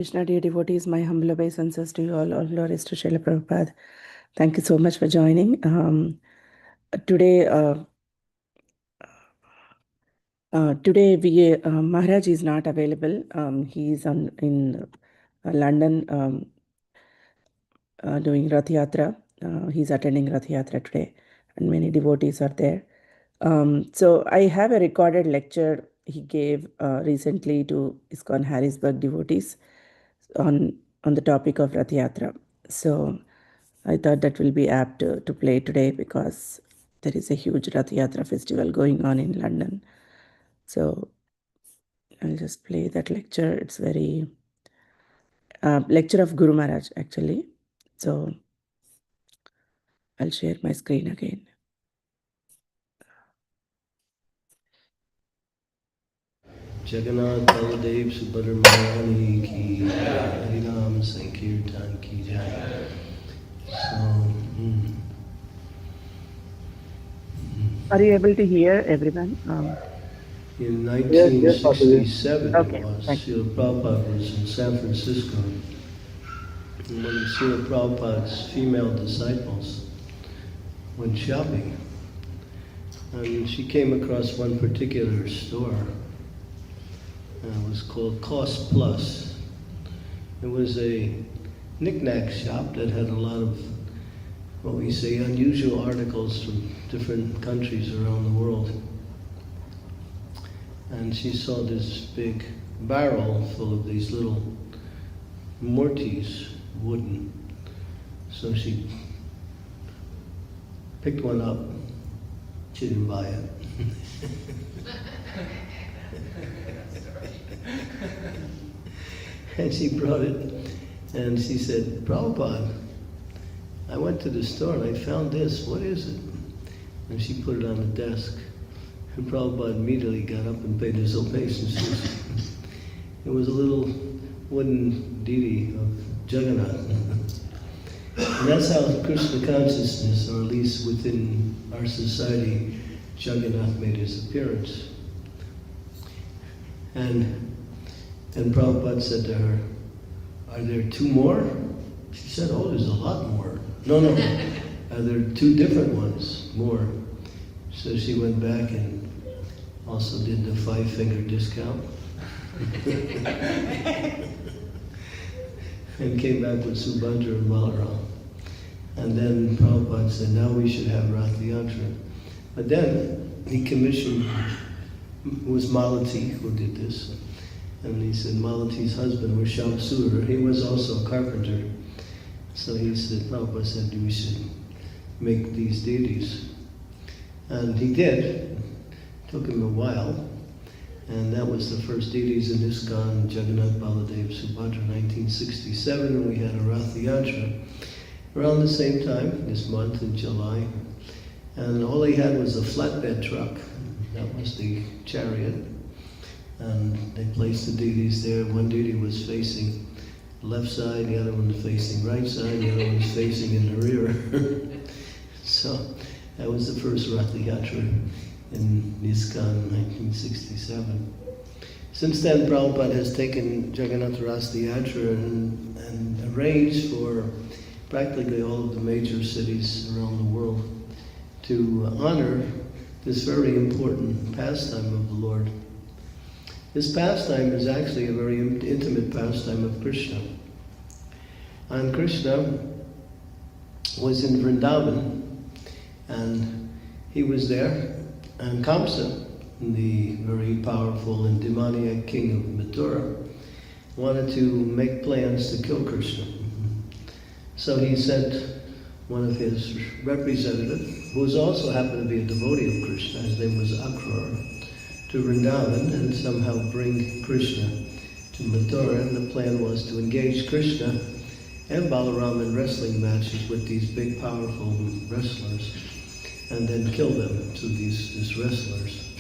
Krishna, dear devotees, my humble obeisances to you all glories to Srila Prabhupada. Thank you so much for joining. Today, Maharaj is not available. He is in London doing Rath Yatra. He's attending Rath Yatra today, and many devotees are there. So I have a recorded lecture he gave recently to ISKCON Harrisburg devotees on the topic of Rath Yatra. So I thought that will be apt to play today because there is a huge Rath Yatra festival going on in London. So I'll just play that lecture. It's very lecture of Guru Maharaj actually. So I'll share my screen again. Jagannath Baladev Subramani ki Harinam Sankirtan ki jai. So, Are you able to hear everyone? In 1967, okay. it was, Srila Prabhupada was in San Francisco. And one of Srila Prabhupada's female disciples went shopping. And she came across one particular store. It was called Cost Plus. It was a knick-knack shop that had a lot of, what we say, unusual articles from different countries around the world. And she saw this big barrel full of these little murtis, wooden. So she picked one up. She didn't buy it. And she brought it, and she said, Prabhupada, I went to the store and I found this. What is it? And she put it on the desk. And Prabhupada immediately got up and paid his obeisances. It was a little wooden deity of Jagannath. And that's how Krishna consciousness, or at least within our society, Jagannath made his appearance. And Prabhupada said to her, are there two more? She said, oh, there's a lot more. No. Are there two different ones? More. So she went back and also did the 5-finger discount. And came back with Subhadra and Balaram. And then Prabhupada said, now we should have Rath Yatra. But then he commissioned, it was Malati who did this. And he said Malati's husband was Shamsura. He was also a carpenter. So he said, Prabhupada said we should make these deities. And he did. It took him a while. And that was the first deities in ISKCON, Jagannath Baladev Subhadra, 1967. And we had a Rath Yatra around the same time, this month in July. And all he had was a flatbed truck. That was the chariot. And they placed the deities there. One deity was facing left side, the other one was facing right side, the other one was facing in the rear. So that was the first Rath Yatra in ISKCON, 1967. Since then, Prabhupada has taken Jagannath Rath Yatra and arranged for practically all of the major cities around the world to honor this very important pastime of the Lord. This pastime is actually a very intimate pastime of Krishna. And Krishna was in Vrindavan, and he was there, and Kamsa, the very powerful and demoniac king of Mathura, wanted to make plans to kill Krishna. So he sent one of his representatives, who also happened to be a devotee of Krishna, his name was Akrura, to Vrindavan and somehow bring Krishna to Mathura. And the plan was to engage Krishna and Balaram in wrestling matches with these big, powerful wrestlers, and then kill them through these wrestlers.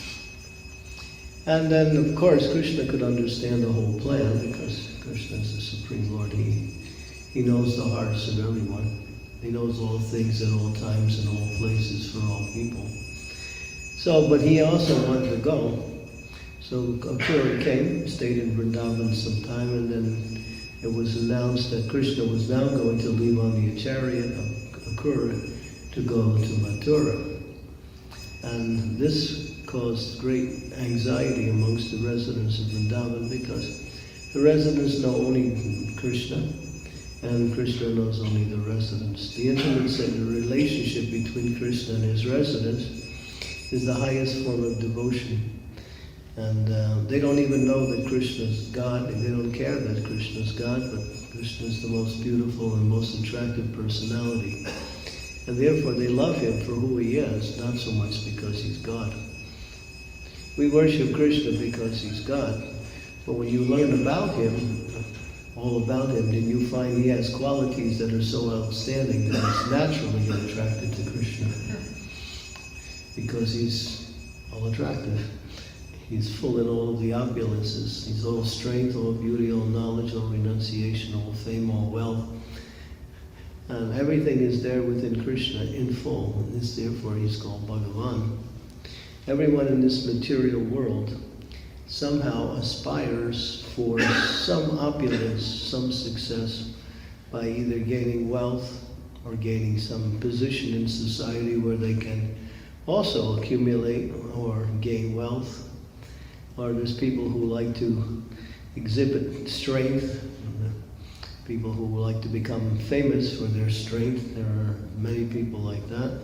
And then, of course, Krishna could understand the whole plan because Krishna is the Supreme Lord. He knows the hearts of everyone. He knows all things at all times and all places for all people. So, but he also wanted to go. So Akrura came, stayed in Vrindavan some time, and then it was announced that Krishna was now going to leave on the chariot of Akrura to go to Mathura. And this caused great anxiety amongst the residents of Vrindavan, because the residents know only Krishna, and Krishna knows only the residents. The intimacy and the relationship between Krishna and his residents is the highest form of devotion. And they don't even know that Krishna is God, and they don't care that Krishna is God, but Krishna is the most beautiful and most attractive personality. And therefore they love him for who he is, not so much because he's God. We worship Krishna because he's God, but when you learn about him, all about him, then you find he has qualities that are so outstanding that it's naturally get attracted to Krishna. Because he's all attractive. He's full in all of the opulences. He's all strength, all beauty, all knowledge, all renunciation, all fame, all wealth. And everything is there within Krishna in full. And this, therefore, he's called Bhagavan. Everyone in this material world somehow aspires for some opulence, some success, by either gaining wealth or gaining some position in society where they can also accumulate or gain wealth. Or there's people who like to exhibit strength, people who like to become famous for their strength. There are many people like that.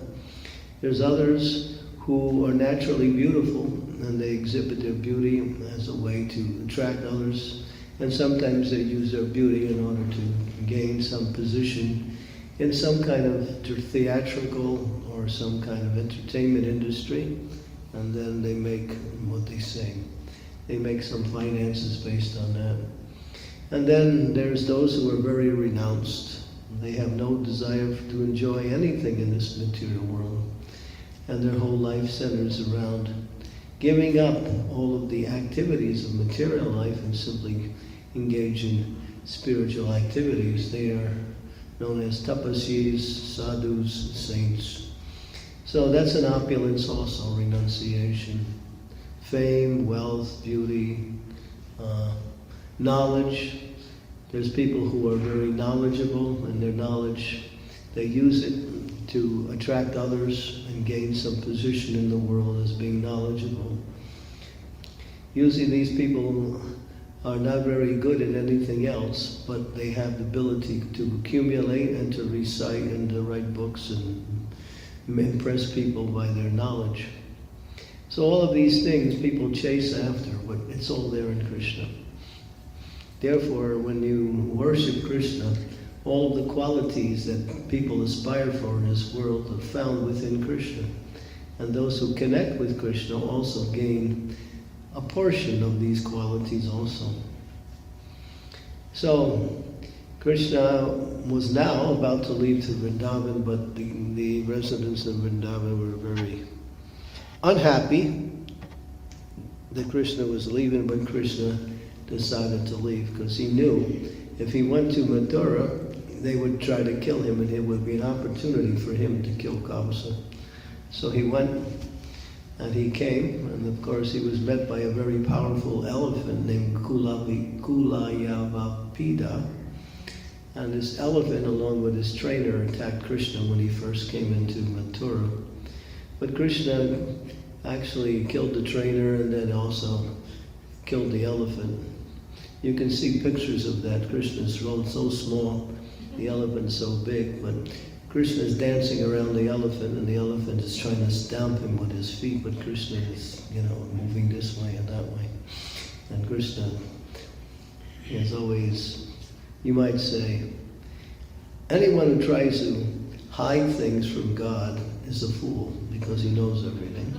There's others who are naturally beautiful, and they exhibit their beauty as a way to attract others. And sometimes they use their beauty in order to gain some position in some kind of theatrical or some kind of entertainment industry. And then they make what they say. They make some finances based on that. And then there's those who are very renounced. They have no desire to enjoy anything in this material world. And their whole life centers around giving up all of the activities of material life and simply engage in spiritual activities. They are known as tapasis, sadhus, saints. So that's an opulence also, renunciation. Fame, wealth, beauty, knowledge. There's people who are very knowledgeable, and their knowledge, they use it to attract others and gain some position in the world as being knowledgeable. Usually these people are not very good at anything else, but they have the ability to accumulate and to recite and to write books and impress people by their knowledge. So all of these things people chase after, but it's all there in Krishna. Therefore, when you worship Krishna, all of the qualities that people aspire for in this world are found within Krishna. And those who connect with Krishna also gain a portion of these qualities also. So, Krishna was now about to leave to Vrindavan, but the residents of Vrindavan were very unhappy that Krishna was leaving, but Krishna decided to leave because he knew if he went to Mathura, they would try to kill him, and it would be an opportunity for him to kill Kamsa. So he went, and he came, and of course he was met by a very powerful elephant named Kulayavapida. And this elephant, along with his trainer, attacked Krishna when he first came into Mathura. But Krishna actually killed the trainer and then also killed the elephant. You can see pictures of that. Krishna's so small, the elephant's so big, but Krishna is dancing around the elephant, and the elephant is trying to stamp him with his feet, but Krishna is, moving this way and that way. And Krishna is always, you might say, anyone who tries to hide things from God is a fool, because he knows everything.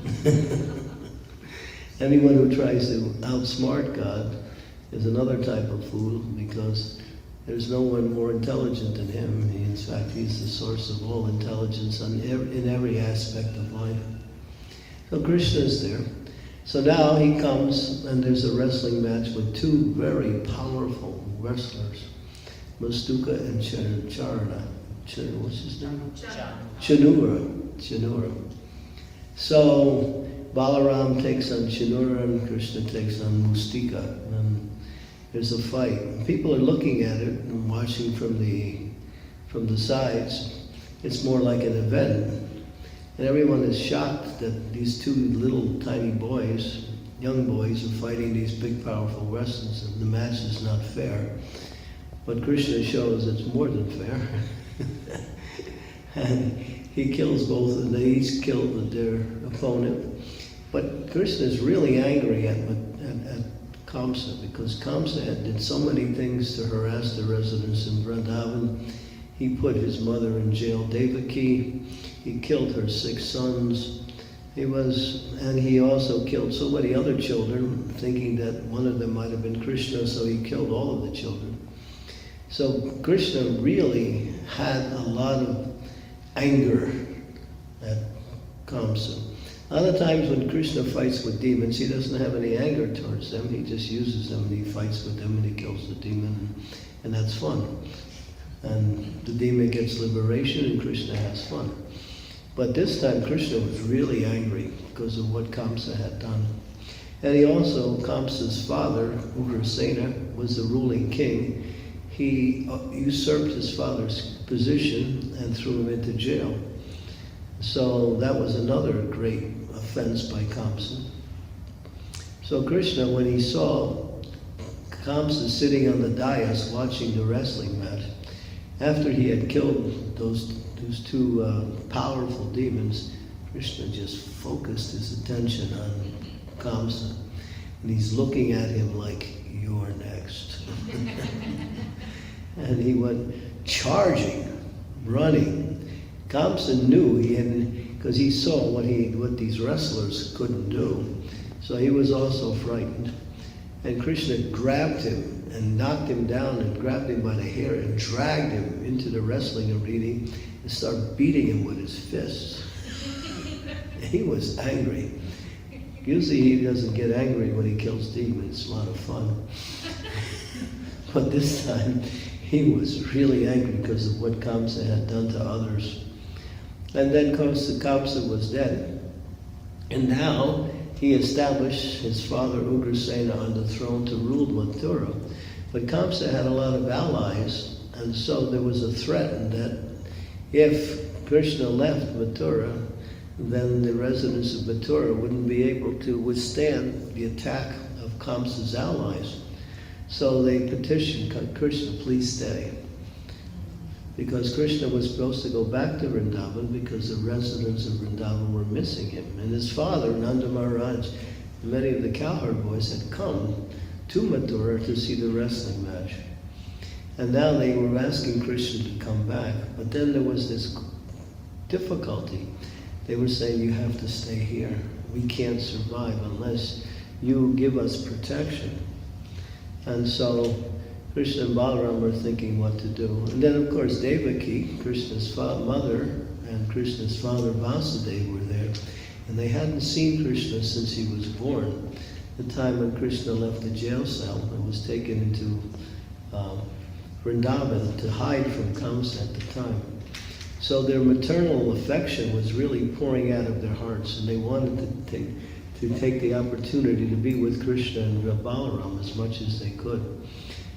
Anyone who tries to outsmart God is another type of fool, because there's no one more intelligent than him. In fact, he's the source of all intelligence in every aspect of life. So Krishna is there. So now he comes, and there's a wrestling match with two very powerful wrestlers, Mastuka and Charana. What's his name? Chanura. So Balaram takes on Chanura, and Krishna takes on Mustika. And there's a fight. People are looking at it and watching from the sides. It's more like an event. And everyone is shocked that these two little tiny boys, young boys, are fighting these big powerful wrestlers, and the match is not fair. But Krishna shows it's more than fair. And he kills both, and they each killed their opponent. But Krishna is really angry at Kamsa, because Kamsa had did so many things to harass the residents in Vrindavan. He put his mother in jail, Devaki. He killed her 6 sons. And he also killed so many other children, thinking that one of them might have been Krishna, so he killed all of the children. So Krishna really had a lot of anger at Kamsa. Other times when Krishna fights with demons, he doesn't have any anger towards them. He just uses them and he fights with them and he kills the demon, and that's fun. And the demon gets liberation and Krishna has fun. But this time Krishna was really angry because of what Kamsa had done. And he also, Kamsa's father, Ugrasena, was the ruling king. He usurped his father's position and threw him into jail. So that was another great offense by Kamsa. So Krishna, when he saw Kamsa sitting on the dais watching the wrestling match, after he had killed those 2 powerful demons, Krishna just focused his attention on Kamsa. And he's looking at him like, "You're next." And he went charging, running. Kamsa knew he hadn't, because he saw what these wrestlers couldn't do. So he was also frightened. And Krishna grabbed him and knocked him down and grabbed him by the hair and dragged him into the wrestling arena and started beating him with his fists. He was angry. Usually he doesn't get angry when he kills demons. It's a lot of fun. But this time he was really angry because of what Kamsa had done to others. And then Kamsa was dead. And now he established his father Ugrasena on the throne to rule Mathura. But Kamsa had a lot of allies, and so there was a threat that if Krishna left Mathura, then the residents of Mathura wouldn't be able to withstand the attack of Kamsa's allies. So they petitioned Krishna, "Please stay." Because Krishna was supposed to go back to Vrindavan because the residents of Vrindavan were missing him. And his father, Nanda Maharaj, many of the cowherd boys had come to Mathura to see the wrestling match. And now they were asking Krishna to come back. But then there was this difficulty. They were saying, "You have to stay here. We can't survive unless you give us protection." And so Krishna and Balaram were thinking what to do. And then of course Devaki, Krishna's mother, and Krishna's father Vasudeva were there. And they hadn't seen Krishna since he was born. The time when Krishna left the jail cell and was taken into Vrindavan to hide from Kamsa at the time. So their maternal affection was really pouring out of their hearts, and they wanted to take the opportunity to be with Krishna and Balaram as much as they could.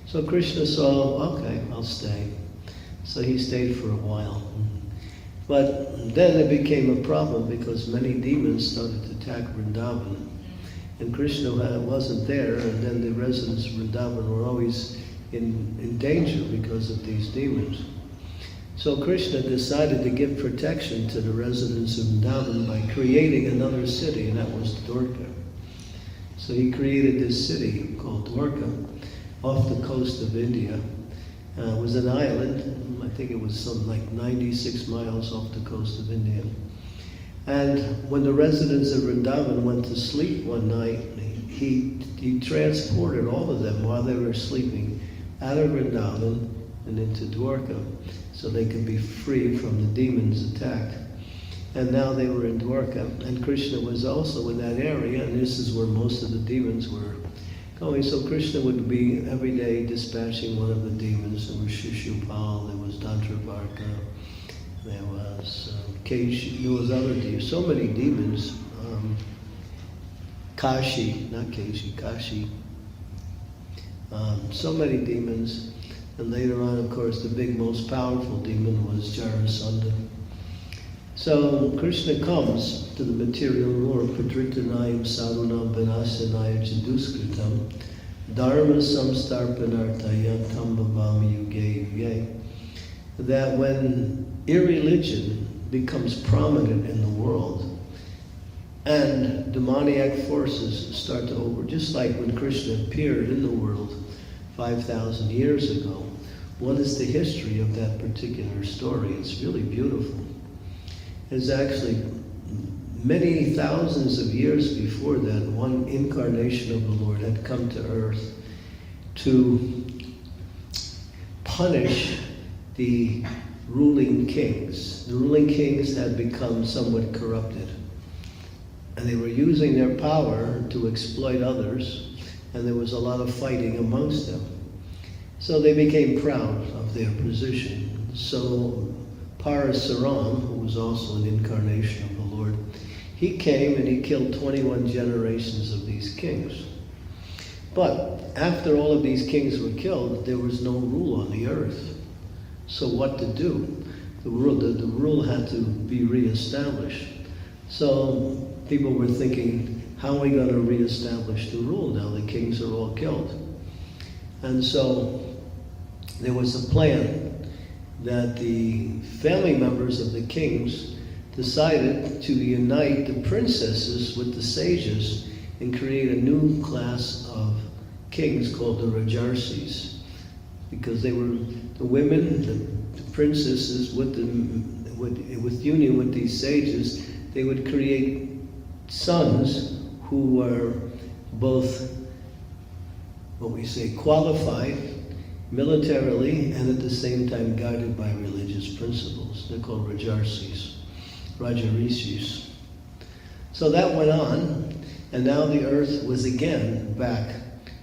So Krishna saw, okay, I'll stay. So he stayed for a while. But then it became a problem because many demons started to attack Vrindavan. And Krishna wasn't there, and then the residents of Vrindavan were always in danger because of these demons. So Krishna decided to give protection to the residents of Vrindavan by creating another city, and that was Dwarka. So he created this city called Dwarka off the coast of India. It was an island. I think it was something like 96 miles off the coast of India. And when the residents of Vrindavan went to sleep one night, he transported all of them while they were sleeping out of Vrindavan and into Dwarka so they could be free from the demons' attack. And now they were in Dwarka, and Krishna was also in that area, and this is where most of the demons were going. So Krishna would be every day dispatching one of the demons. There was Shishupal, there was Dantravarka, there was Keshi, there was other demons, so many demons. Kashi, not Keshi, Kashi. So many demons. And later on, of course, the big, most powerful demon was Jarasandha. So Krishna comes to the material world, Pradritanayam Sarunam Vinasanaya Chanduskritam, Dharma Samstarpanartaya Tambhavami Yuge Yuge. That when irreligion becomes prominent in the world and demoniac forces start to just like when Krishna appeared in the world 5,000 years ago, what is the history of that particular story? It's really beautiful. It's actually many thousands of years before that, one incarnation of the Lord had come to earth to punish the ruling kings. The ruling kings had become somewhat corrupted, and they were using their power to exploit others, and there was a lot of fighting amongst them. So they became proud of their position. So Parasaram, who was also an incarnation of the Lord, he came and he killed 21 generations of these kings. But after all of these kings were killed, there was no rule on the earth. So what to do? The rule had to be reestablished. So people were thinking, how are we going to reestablish the rule now? The kings are all killed. And so there was a plan that the family members of the kings decided to unite the princesses with the sages and create a new class of kings called the Rajarsis, because they were the women, the princesses, with union with these sages, they would create sons who were both, what we say, qualified militarily and at the same time guided by religious principles. They're called Rajarsis, Rajarishis. So that went on, and now the earth was again back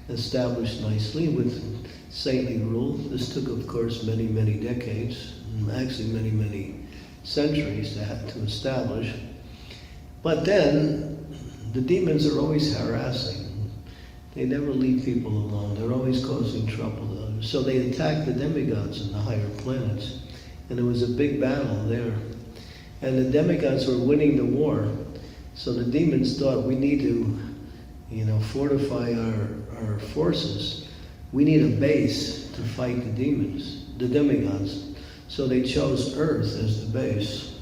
established nicely with saintly rule. This took, of course, many, many decades, actually many, many centuries to establish. But then the demons are always harassing. They never leave people alone. They're always causing trouble to others. So they attacked the demigods in the higher planets, and there was a big battle there. And the demigods were winning the war. So the demons thought, we need to, fortify our forces. We need a base to fight the demons, the demigods. So they chose Earth as the base.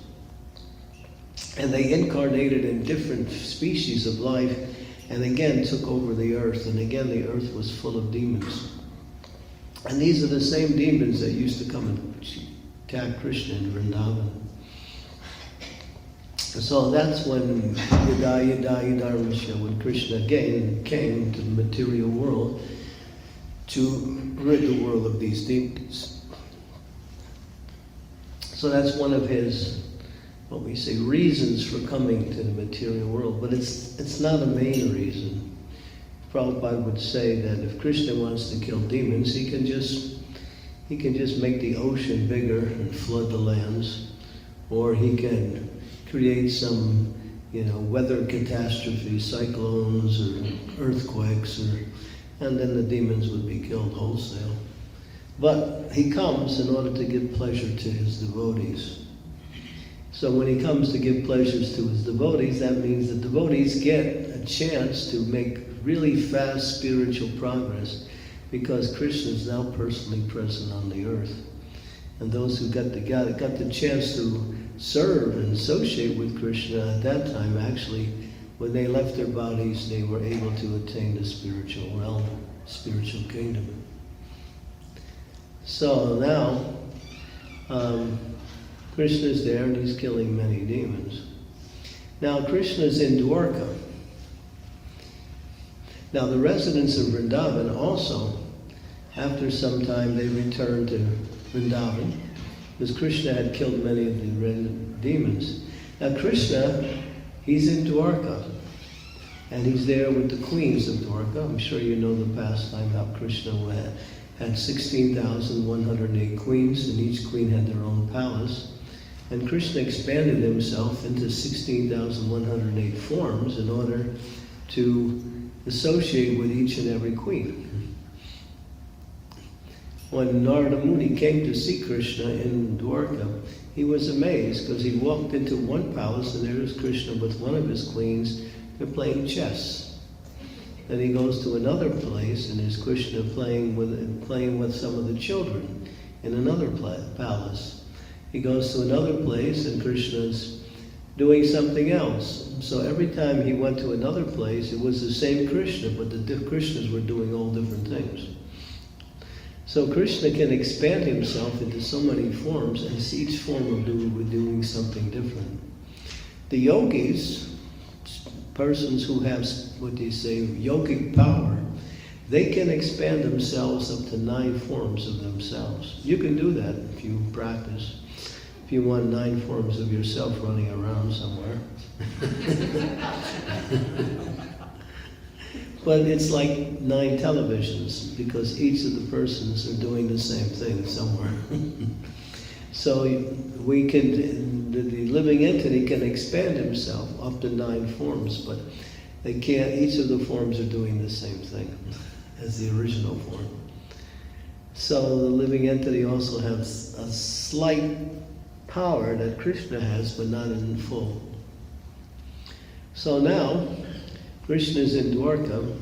And they incarnated in different species of life, and again took over the earth, and again the earth was full of demons. And these are the same demons that used to come and attack Krishna in Vrindavan. So that's when when Krishna again came to the material world to rid the world of these demons. So that's one of his, what we say, reasons for coming to the material world, but it's not a main reason. Prabhupada would say that if Krishna wants to kill demons, he can just make the ocean bigger and flood the lands, or he can create some, weather catastrophe, cyclones or earthquakes, and then the demons would be killed wholesale. But he comes in order to give pleasure to his devotees. So when he comes to give pleasures to his devotees, that means the devotees get a chance to make really fast spiritual progress, because Krishna is now personally present on the earth. And those who got the chance to serve and associate with Krishna at that time, actually, when they left their bodies, they were able to attain the spiritual realm, spiritual kingdom. So now, Krishna's there and he's killing many demons. Now Krishna's in Dwarka. Now the residents of Vrindavan also, after some time, they returned to Vrindavan, because Krishna had killed many of the demons. Now Krishna, he's in Dwarka, and he's there with the queens of Dwarka. I'm sure you know the pastime, how Krishna had 16,108 queens, and each queen had their own palace. And Krishna expanded himself into 16,108 forms in order to associate with each and every queen. when Narada Muni came to see Krishna in Dwarka, he was amazed because he walked into one palace and there was Krishna with one of his queens. They're playing chess. Then he goes to another place and there's Krishna playing with some of the children in another palace. He goes to another place and Krishna's doing something else. So every time he went to another place, it was the same Krishna, but the Krishnas were doing all different things. So Krishna can expand himself into so many forms, and each form of doing something different. The yogis, persons who have, what they say, yogic power, they can expand themselves up to 9 forms of themselves. You can do that if you practice. If you want 9 forms of yourself running around somewhere. But it's like 9 televisions, because each of the persons are doing the same thing somewhere. So we can, the living entity can expand himself up to 9 forms, but they can't, each of the forms are doing the same thing as the original form. So the living entity also has a slight power that Krishna has, but not in full. So now, Krishna is in Dwarka,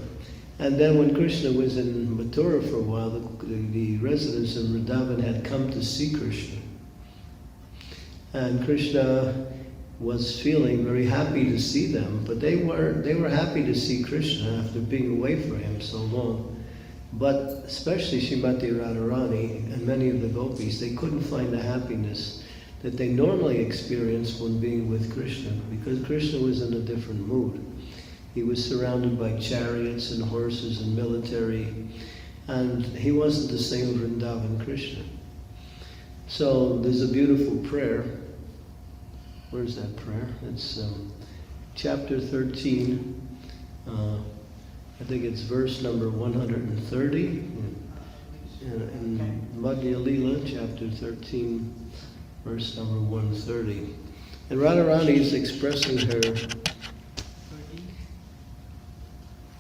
and then when Krishna was in Mathura for a while, the residents of Vrindavan had come to see Krishna. And Krishna was feeling very happy to see them, but they were happy to see Krishna after being away from him so long. But especially Srimati Radharani and many of the gopis, they couldn't find the happiness that they normally experience when being with Krishna, because Krishna was in a different mood. He was surrounded by chariots and horses and military, and he wasn't the same Vrindavan Krishna. So there's a beautiful prayer. Where's that prayer? It's chapter 13. I think it's verse number 130 in Madhya Lila, chapter 13, verse number 130. And Radharani is expressing her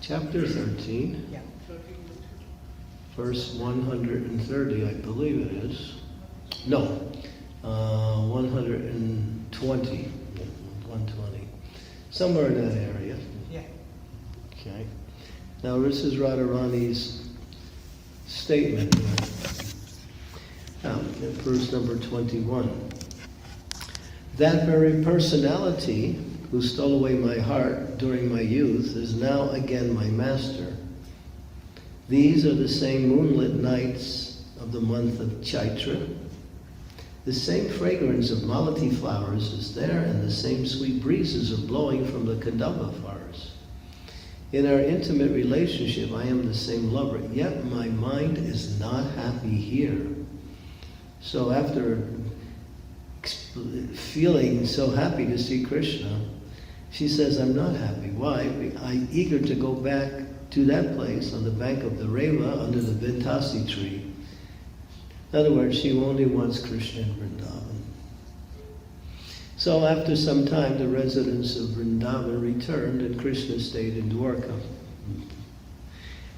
chapter 13, verse 130, I believe it is. No, 120. Somewhere in that area. Yeah. Okay. Now this is Radharani's statement here. Now, in verse number 21. That very personality who stole away my heart during my youth is now again my master. These are the same moonlit nights of the month of Chaitra. The same fragrance of malati flowers is there, and the same sweet breezes are blowing from the Kandava forest. In our intimate relationship, I am the same lover, yet my mind is not happy here. So after feeling so happy to see Krishna, she says, I'm not happy. Why? I'm eager to go back to that place on the bank of the Reva under the Vintasi tree. In other words, she only wants Krishna in Vrindavan. So after some time, the residents of Vrindavan returned and Krishna stayed in Dwarka.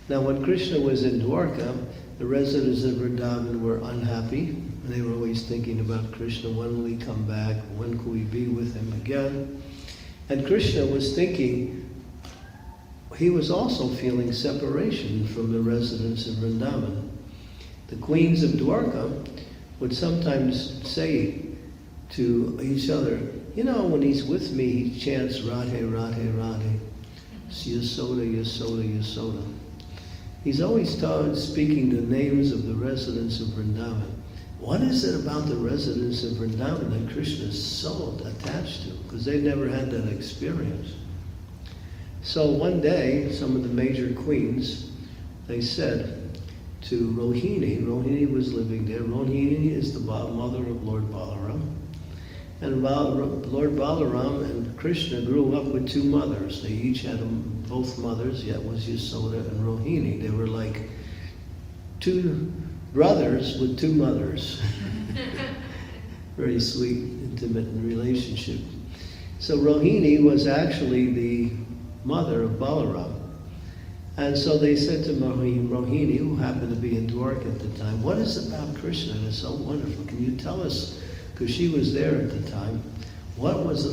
Now when Krishna was in Dwarka, the residents of Vrindavan were unhappy. They were always thinking about Krishna. When will he come back? When could we be with him again? And Krishna was thinking, he was also feeling separation from the residents of Vrindavan. The queens of Dwarka would sometimes say to each other, you know, when he's with me, he chants Radhe, Radhe, Radhe, Yasoda, Yasoda, Yasoda. He's always speaking the names of the residents of Vrindavan. What is it about the residents of Vrindavan that Krishna is so attached to? Because they never had that experience. So one day, some of the major queens, they said to Rohini was living there. Rohini is the mother of Lord Balaram. And Lord Balaram and Krishna grew up with 2 mothers. They each had both mothers, yet was Yasoda and Rohini. They were like 2 brothers with 2 mothers. Very sweet, intimate relationship. So Rohini was actually the mother of Balaram. And so they said to Rohini, who happened to be in Dwarka at the time, what is about Krishna? And it's so wonderful. Can you tell us, because she was there at the time, what was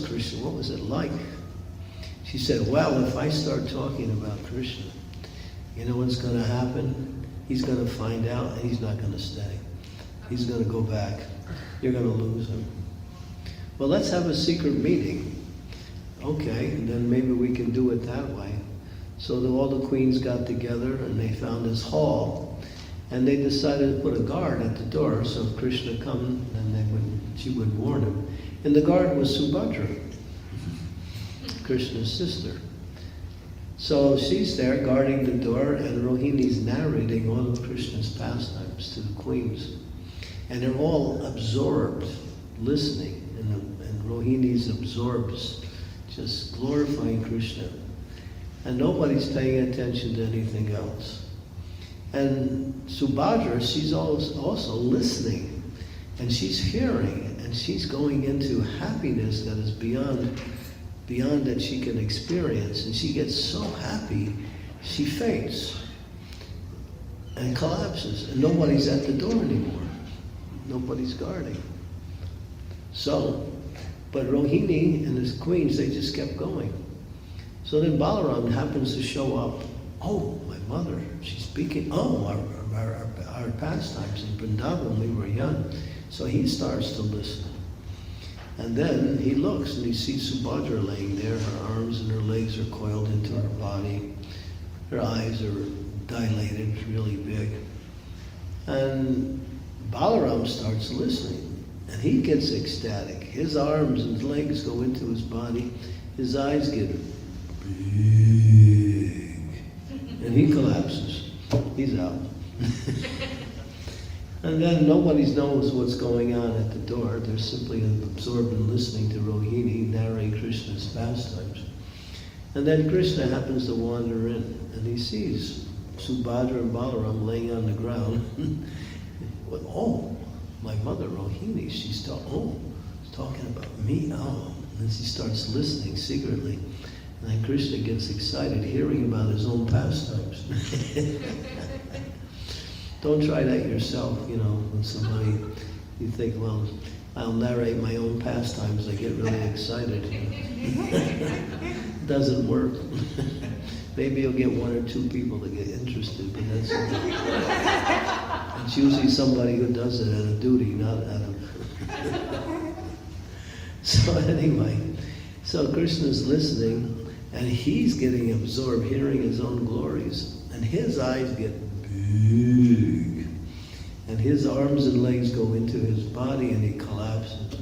Krishna? What was it like? She said, well, if I start talking about Krishna, you know what's going to happen? He's going to find out and he's not going to stay. He's going to go back. You're going to lose him. Well, let's have a secret meeting. Okay, and then maybe we can do it that way. So all the queens got together and they found this hall, and they decided to put a guard at the door, so if Krishna come, then she would warn him. And the guard was Subhadra, Krishna's sister. So she's there guarding the door, and Rohini's narrating all of Krishna's pastimes to the queens. And they're all absorbed, listening, and Rohini's absorbed, just glorifying Krishna. And nobody's paying attention to anything else. And Subhadra, she's also listening, and she's hearing, and she's going into happiness that is beyond that she can experience. And she gets so happy, she faints and collapses, and nobody's at the door anymore. Nobody's guarding. So, but Rohini and his queens, they just kept going. So then Balaram happens to show up. Oh, my mother, she's speaking. Oh, our pastimes in Vrindavan, we were young. So he starts to listen. And then he looks and he sees Subhadra laying there. Her arms and her legs are coiled into her body. Her eyes are dilated, really big. And Balaram starts listening. And he gets ecstatic. His arms and legs go into his body. His eyes get big. And he collapses. He's out. And then nobody knows what's going on at the door. They're simply absorbed in listening to Rohini narrate Krishna's pastimes. And then Krishna happens to wander in, and he sees Subhadra and Balaram laying on the ground. Oh, my mother Rohini, she's talking about me. Oh, and then she starts listening secretly. And then Krishna gets excited hearing about his own pastimes. Don't try that yourself, when somebody, you think, well, I'll narrate my own pastimes, I get really excited. It doesn't work. Maybe you'll get one or two people to get interested, but that's it. It's usually somebody who does it out of duty, not out of... So anyway, so Krishna's listening, and he's getting absorbed, hearing his own glories, and his eyes get big, and his arms and legs go into his body, and he collapses.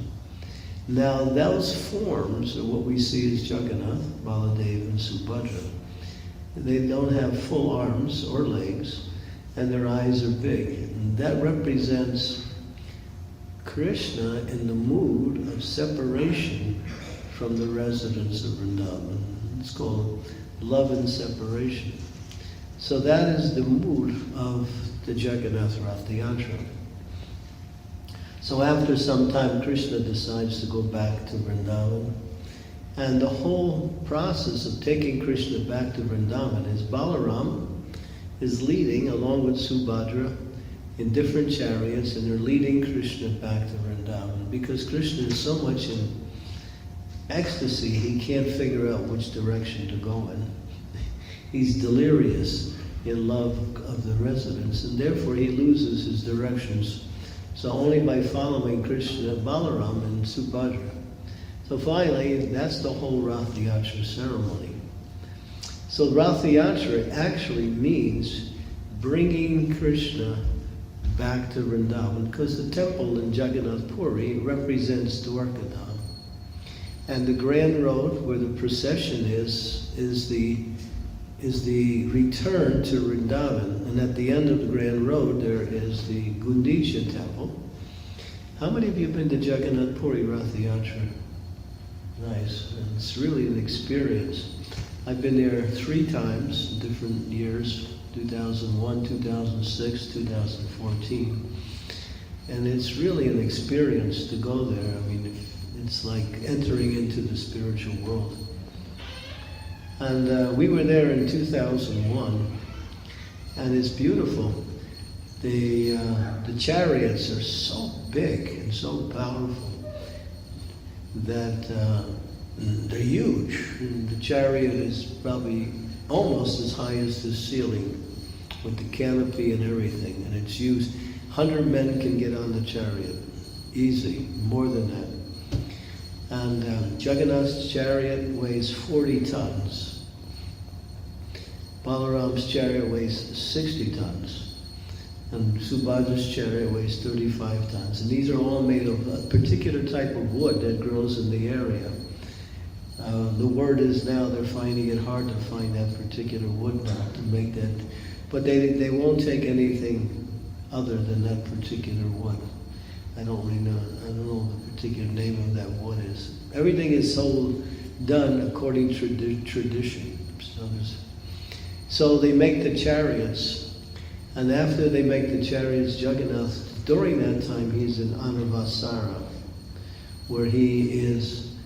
Now those forms are what we see as Jagannath, Baladev, and Subhadra. They don't have full arms or legs, and their eyes are big. And that represents Krishna in the mood of separation from the residents of Vrindavan. It's called love and separation. So that is the mood of the Jagannath Ratha Yatra. So after some time, Krishna decides to go back to Vrindavan. And the whole process of taking Krishna back to Vrindavan is Balaram is leading, along with Subhadra, in different chariots, and they're leading Krishna back to Vrindavan. Because Krishna is so much in ecstasy, he can't figure out which direction to go in. He's delirious in love of the residents, and therefore he loses his directions. So only by following Krishna, Balaram, and Subhadra. So finally, that's the whole Ratha Yatra ceremony. So Ratha Yatra actually means bringing Krishna back to Vrindavan, because the temple in Jagannath Puri represents Dwarkadham. And the grand road where the procession is the return to Vrindavan. And at the end of the grand road, there is the Gundicha temple. How many of you have been to Jagannath Puri Ratha Yatra? Nice. And it's really an experience. I've been there 3 times in different years, 2001, 2006, 2014. And it's really an experience to go there. I mean, it's like entering into the spiritual world. And we were there in 2001, and it's beautiful. The chariots are so big and so powerful that they're huge. And the chariot is probably almost as high as the ceiling, with the canopy and everything, and it's used. 100 men can get on the chariot, easy, more than that. And Jagannath's chariot weighs 40 tons. Balaram's chariot weighs 60 tons. And Subhadra's chariot weighs 35 tons. And these are all made of a particular type of wood that grows in the area. The word is now they're finding it hard to find that particular wood now to make that. But they won't take anything other than that particular wood. I don't know the particular name of that wood is. Everything is so done according to tradition. So they make the chariots, and after they make the chariots, Jagannath, during that time he's in Anavasara, where he is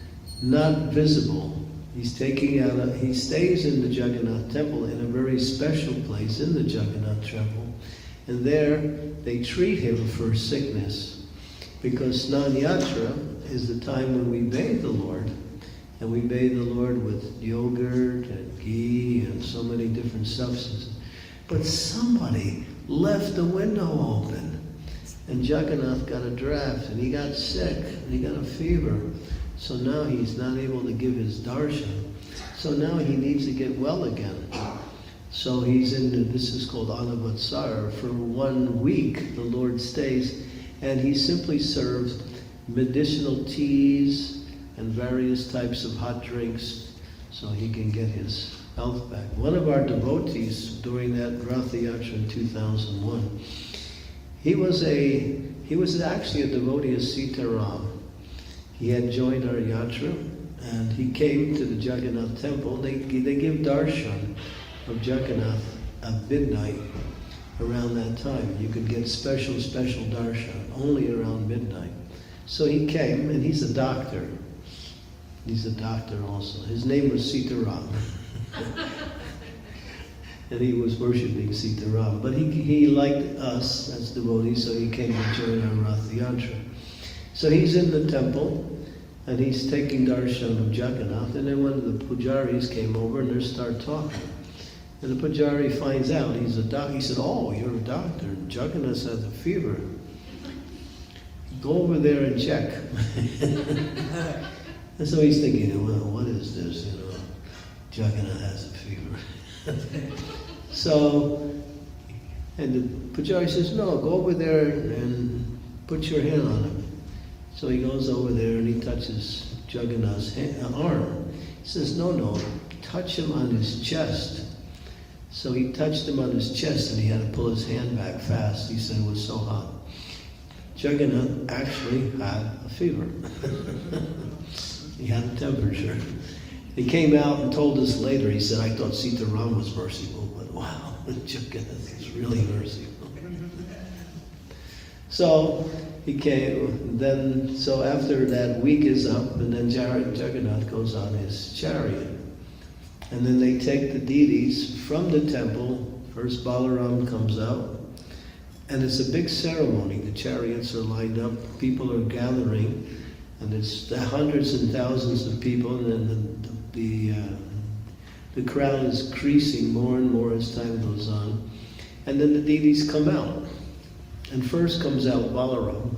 not visible. He stays in the Jagannath temple in a very special place in the Jagannath temple. And there they treat him for sickness. Because Snan Yatra is the time when we bathe the Lord. And we bathe the Lord with yogurt and ghee and so many different substances. But somebody left the window open. And Jagannath got a draft and he got sick and he got a fever. So now he's not able to give his darshan. So now he needs to get well again. So he's this is called Anavatsara. For 1 week the Lord stays and he simply serves medicinal teas and various types of hot drinks so he can get his health back. One of our devotees during that Ratha yatra in 2001, he was actually a devotee of Sitaram. He had joined our yatra, and he came to the Jagannath temple. They give darshan of Jagannath at midnight around that time. You could get special darshan only around midnight. So he came, and he's a doctor. He's a doctor also. His name was Sitaram. And he was worshipping Sitaram. But he liked us as devotees, so he came to join our Ratha yatra. So he's in the temple, and he's taking darshan of Jagannath, and then one of the pujaris came over and they start talking. And the pujari finds out he's a doctor. He said, "Oh, you're a doctor. Jagannath has a fever. Go over there and check." And so he's thinking, well, what is this? Jagannath has a fever. So, and the pujari says, "No, go over there and put your hand on him." So he goes over there and he touches Jagannath's arm. He says, no, touch him on his chest. So he touched him on his chest and he had to pull his hand back fast. He said it was so hot. Jagannath actually had a fever. He had a temperature. He came out and told us later, he said, "I thought Sitaram was merciful, but wow, Jagannath is really merciful." So he came, so after that week is up, and then Jagannath goes on his chariot. And then they take the deities from the temple. First Balaram comes out, and it's a big ceremony. The chariots are lined up, people are gathering, and it's the hundreds and thousands of people, and then the crowd is increasing more and more as time goes on. And then the deities come out. And first comes out Balaram,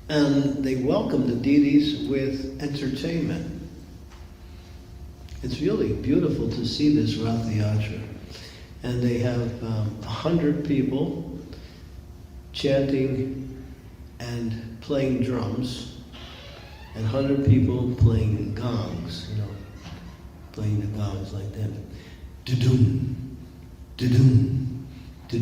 and they welcome the deities with entertainment. It's really beautiful to see this Ratha yatra. And they have 100 people chanting and playing drums, and 100 people playing gongs, playing the gongs like that. Du-dum, du-dum. And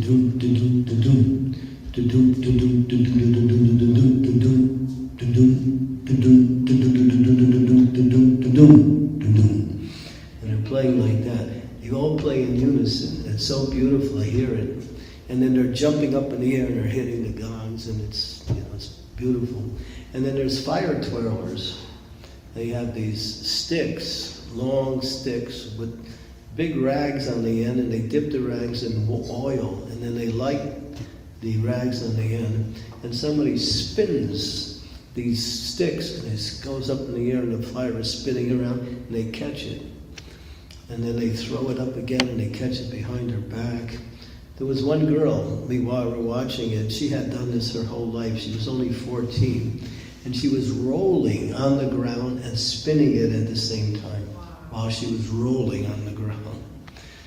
they're playing like that. They all play in unison. It's so beautiful. I hear it. And then they're jumping up in the air and they're hitting the gongs, and it's beautiful. And then there's fire twirlers. They have these sticks long sticks with big rags on the end, and they dip the rags in oil, and then they light the rags on the end, and somebody spins these sticks, and it goes up in the air, and the fire is spinning around, and they catch it. And then they throw it up again, and they catch it behind her back. There was one girl, while we were watching it, she had done this her whole life. She was only 14, and she was rolling on the ground and spinning it at the same time while she was rolling on the ground.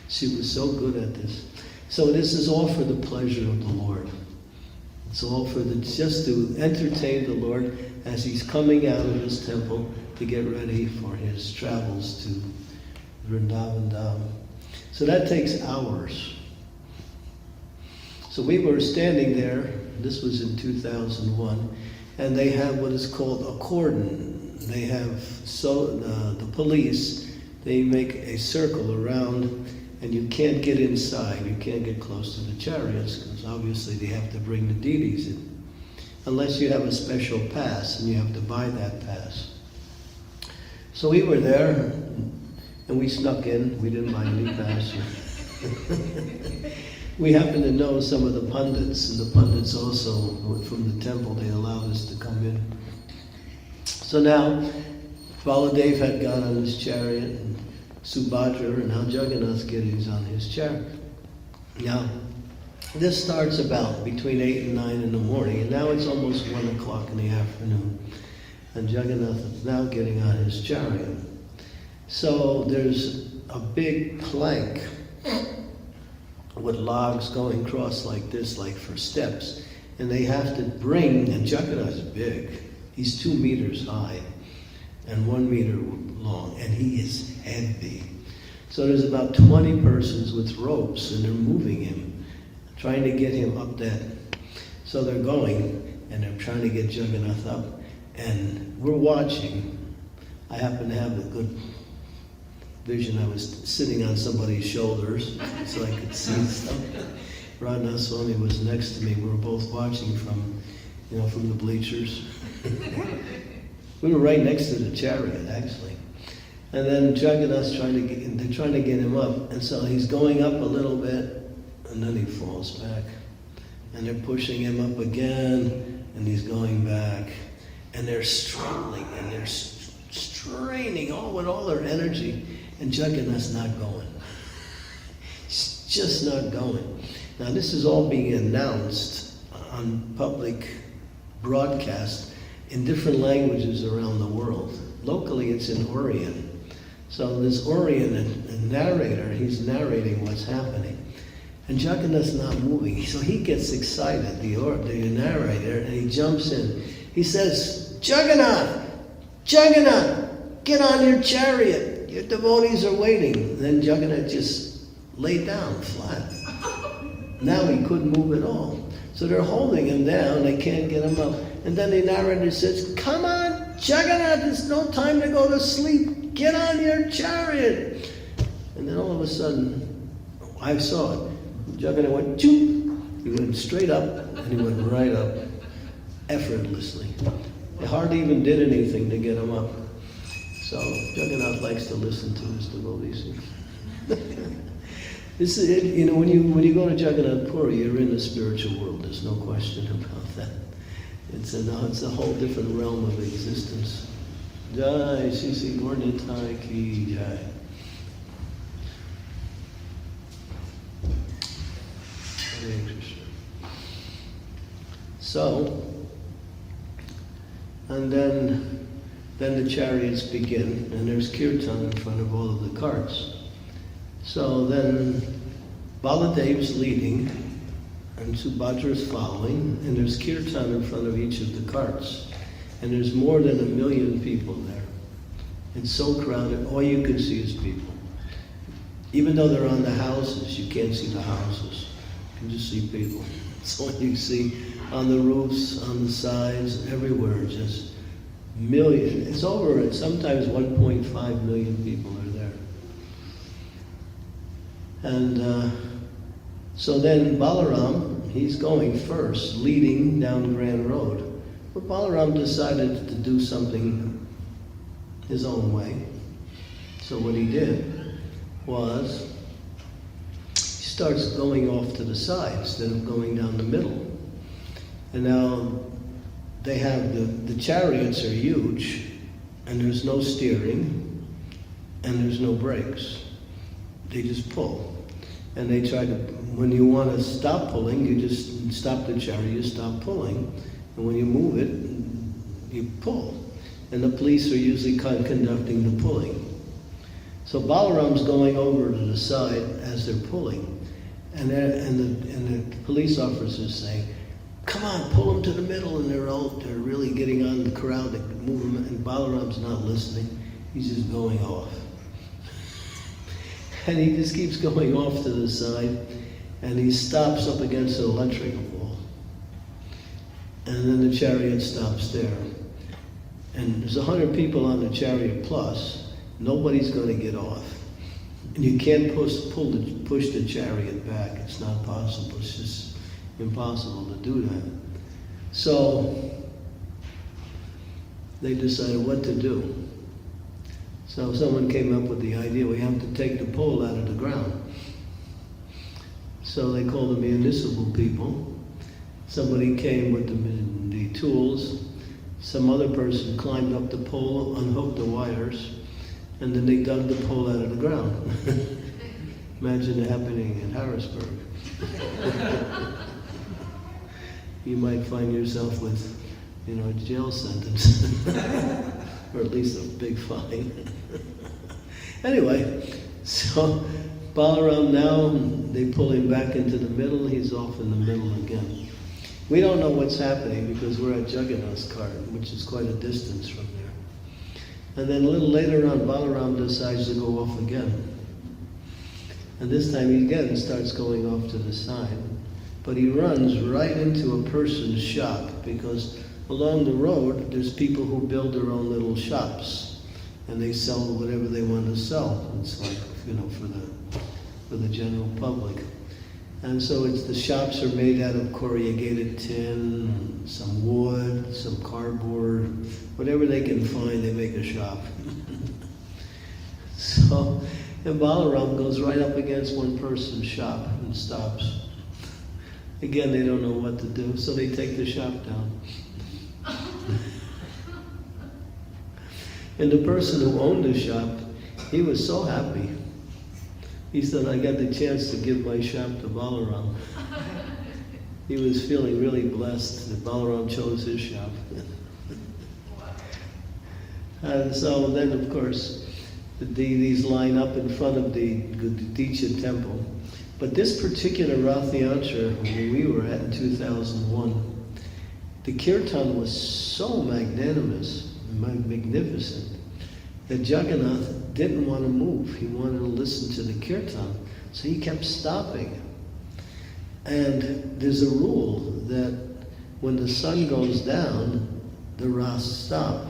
She was so good at this. So this is all for the pleasure of the Lord. It's all for just to entertain the Lord as he's coming out of his temple to get ready for his travels to Vrindavan Dham. So that takes hours. So we were standing there, this was in 2001, and they have what is called a cordon. They have, the police, they make a circle around, and you can't get inside, you can't get close to the chariots, because obviously they have to bring the deities in. Unless you have a special pass, and you have to buy that pass. So we were there, and we snuck in, we didn't buy any pass. We happened to know some of the pundits, and the pundits also, from the temple, they allowed us to come in. So now, Baladev had got on his chariot, and Subhadra, and now Jagannath Giri's on his chariot. Now, this starts about between 8 and 9 in the morning, and now it's almost 1 o'clock in the afternoon, and Jagannath is now getting on his chariot. So there's a big plank with logs going across like this, like for steps, and they have to bring, and Jagannath's big, he's 2 meters high and 1 meter long, and he is heavy. So there's about 20 persons with ropes, and they're moving him, trying to get him up that. So they're going, and they're trying to get Jagannath up, and we're watching. I happen to have a good vision. I was sitting on somebody's shoulders, so I could see stuff. Ratha Swami was next to me. We were both watching from the bleachers. We were right next to the chariot, actually. And then Jagannath's they're trying to get him up, and so he's going up a little bit, and then he falls back. And they're pushing him up again, and he's going back. And they're struggling, and they're straining with all their energy, and Jagannath's not going. He's just not going. Now this is all being announced on public broadcast in different languages around the world. Locally it's in Orion. So this Orion narrator, he's narrating what's happening. And Jagannath's not moving. So he gets excited, the narrator, and he jumps in. He says, Jagannath, get on your chariot. Your devotees are waiting. And then Jagannath just laid down flat. Now he couldn't move at all. So they're holding him down. They can't get him up. And then the narrator says, come on, Jagannath, it's no time to go to sleep. Get on your chariot. And then all of a sudden, I saw it. Jagannath went, choop. He went straight up, and he went right up, effortlessly. They hardly even did anything to get him up. So Jagannath likes to listen to his devotees. This is it. When you go to Jagannath Puri, you're in the spiritual world. There's no question about that. It's a whole different realm of existence. Jai Sisi Gornitai Ki Jai. Hare Krishna. So, and then the chariots begin, and there's kirtan in front of all of the carts. So then Baladev's leading, and Subhadra's following, and there's kirtan in front of each of the carts. And there's more than 1 million people there. It's so crowded, all you can see is people. Even though they're on the houses, you can't see the houses. You can just see people. It's all you see on the roofs, on the sides, everywhere, just millions. It's sometimes 1.5 million people are there. And so then Balaram, he's going first, leading down Grand Road. But Balaram decided to do something his own way. So what he did was, he starts going off to the side instead of going down the middle. And now they have the chariots are huge, and there's no steering, and there's no brakes. They just pull. And they try to, when you want to stop pulling, you just stop the chariot, you stop pulling. And when you move it, you pull. And the police are usually conducting the pulling. So Balaram's going over to the side as they're pulling. And the police officers say, come on, pull them to the middle. And they're really getting on the crowd to move them. And Balaram's not listening. He's just going off. And he just keeps going off to the side, and he stops up against an electrical wall. And then the chariot stops there. And there's 100 people on the chariot plus, nobody's going to get off. And you can't push the chariot back. It's not possible. It's just impossible to do that. So they decided what to do. So someone came up with the idea, we have to take the pole out of the ground. So they called the municipal people. Somebody came with the tools. Some other person climbed up the pole, unhooked the wires, and then they dug the pole out of the ground. Imagine it happening in Harrisburg. You might find yourself with, a jail sentence. Or at least a big fine. Anyway, so Balaram now, they pull him back into the middle, he's off in the middle again. We don't know what's happening because we're at Jagannath's cart, which is quite a distance from there. And then a little later on, Balaram decides to go off again. And this time he again starts going off to the side. But he runs right into a person's shop because along the road, there's people who build their own little shops, and they sell whatever they want to sell. It's like, for the general public. And so the shops are made out of corrugated tin, some wood, some cardboard, whatever they can find, they make a shop. So, and Balaram goes right up against one person's shop and stops. Again, they don't know what to do, so they take the shop down. And the person who owned the shop, he was so happy. He said, I got the chance to give my shop to Balaram. He was feeling really blessed that Balaram chose his shop. And so then, of course, the deities line up in front of the Gudisha temple. But this particular Ratha Yatra, where we were at in 2001, the kirtan was so magnanimous, magnificent, that Jagannath didn't want to move. He wanted to listen to the kirtan, so he kept stopping. And there's a rule that when the sun goes down, the Ras stop.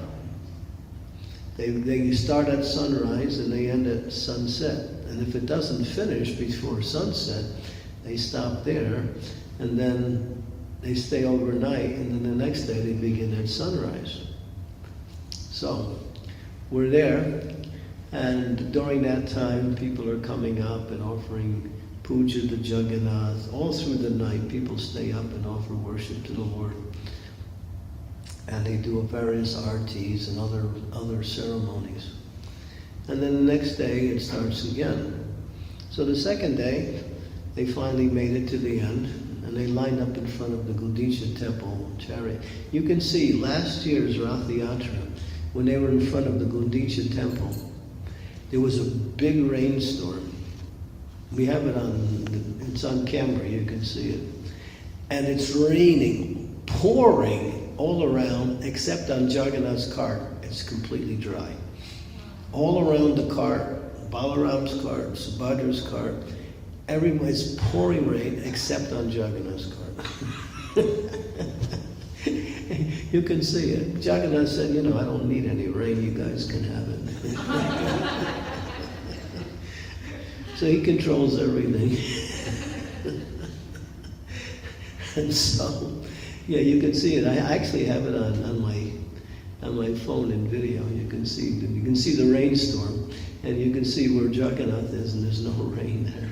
They start at sunrise and they end at sunset. And if it doesn't finish before sunset, they stop there, and then they stay overnight, and then the next day they begin at sunrise. So we're there, and during that time, people are coming up and offering puja to Jagannath. All through the night, people stay up and offer worship to the Lord. And they do various artis and other ceremonies. And then the next day, it starts again. So the second day, they finally made it to the end, and they lined up in front of the Gudisha temple chariot. You can see last year's Ratha Yatra, when they were in front of the Gudisha temple, there was a big rainstorm. We have it it's on camera, you can see it. And it's raining, pouring all around, except on Jagannath's cart, it's completely dry. All around the cart, Balaram's cart, Subhadra's cart, everybody's pouring rain except on Jagannath's cart. You can see it. Jagannath said, I don't need any rain, you guys can have it. So he controls everything. And so, yeah, you can see it. I actually have it on my phone in video. You can see the rainstorm. And you can see where Jagannath is, and there's no rain there.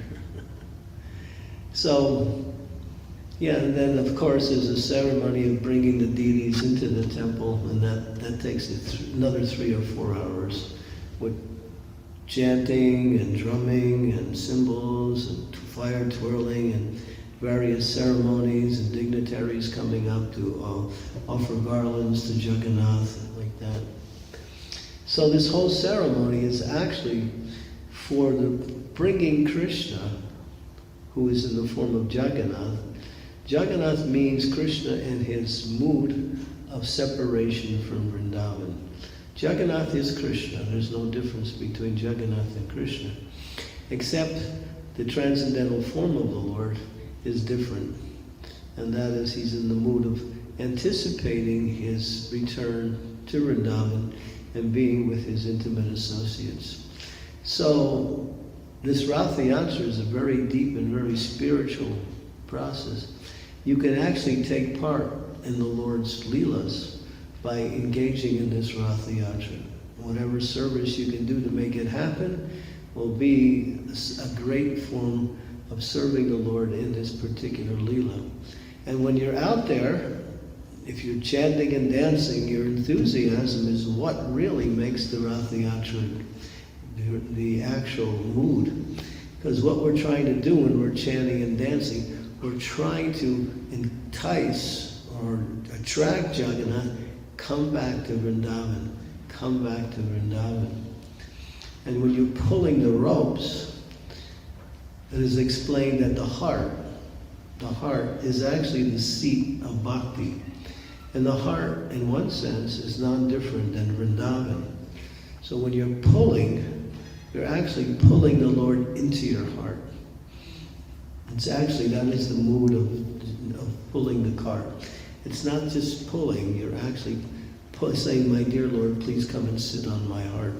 So, yeah, and then of course there's a ceremony of bringing the deities into the temple, and that takes another 3 or 4 hours with chanting and drumming and cymbals and fire twirling and various ceremonies and dignitaries coming up to offer garlands to Jagannath, like that. So this whole ceremony is actually for the bringing Krishna, who is in the form of Jagannath. Jagannath means Krishna in his mood of separation from Vrindavan. Jagannath is Krishna. There's no difference between Jagannath and Krishna, except the transcendental form of the Lord is different. And that is, he's in the mood of anticipating his return to Vrindavan and being with his intimate associates. So this Ratha Yatra is a very deep and very spiritual process. You can actually take part in the Lord's Leelas by engaging in this Ratha Yatra. Whatever service you can do to make it happen will be a great form of serving the Lord in this particular Leela. And when you're out there, if you're chanting and dancing, your enthusiasm is what really makes the Ratha Yatra the actual mood. Because what we're trying to do when we're chanting and dancing, we're trying to entice or attract Jagannath, come back to Vrindavan, come back to Vrindavan. And when you're pulling the ropes, it is explained that the heart is actually the seat of bhakti. And the heart, in one sense, is non-different than Vrindavan. So when you're pulling, you're actually pulling the Lord into your heart. It's actually, that is the mood of pulling the cart. It's not just pulling, you're actually saying, my dear Lord, please come and sit on my heart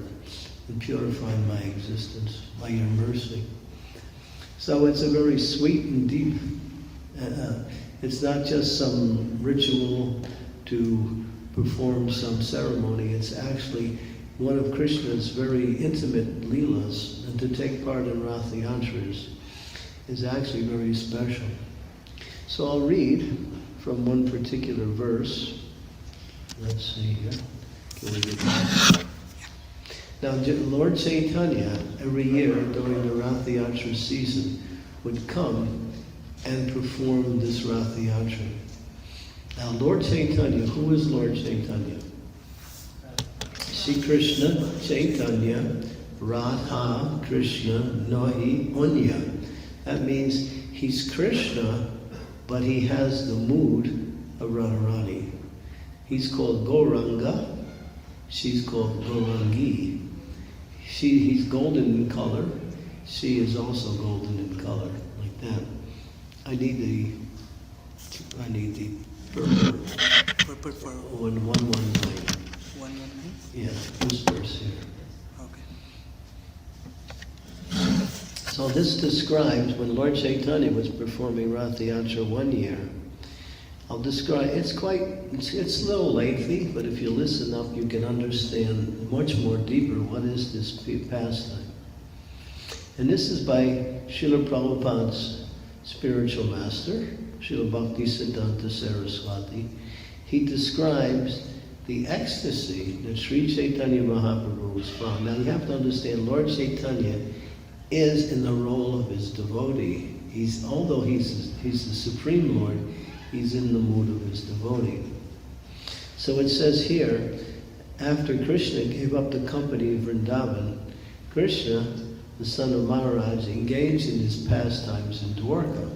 and purify my existence by your mercy. So it's a very sweet and deep, it's not just some ritual to perform some ceremony, it's actually one of Krishna's very intimate leelas, and to take part in Ratha Yatras is actually very special. So I'll read from one particular verse. Let's see here. Can we get that? Now, Lord Chaitanya, every year during the Ratha Yatra season, would come and perform this Ratha Yatra. Now, Lord Chaitanya, who is Lord Chaitanya? Shri Krishna Chaitanya Radha Krishna Nahi Onya. That means he's Krishna, but he has the mood of Radharani. He's called Gauranga, she's called Gaurangi. He's golden in color, she is also golden in color, like that. I need the purport for 119. 119? Yeah, this verse here. Okay. So this describes when Lord Chaitanya was performing Ratha Yatra one year. I'll describe, it's a little lengthy, but if you listen up, you can understand much more deeper what is this pastime. And this is by Srila Prabhupada's spiritual master, Srila Bhaktisiddhanta Saraswati. He describes the ecstasy that Sri Chaitanya Mahaprabhu was found. Now you have to understand, Lord Chaitanya is in the role of his devotee. Although he's the Supreme Lord, he's in the mood of his devotee. So it says here, after Krishna gave up the company of Vrindavan, Krishna, the son of Maharaj, engaged in his pastimes in Dwarka.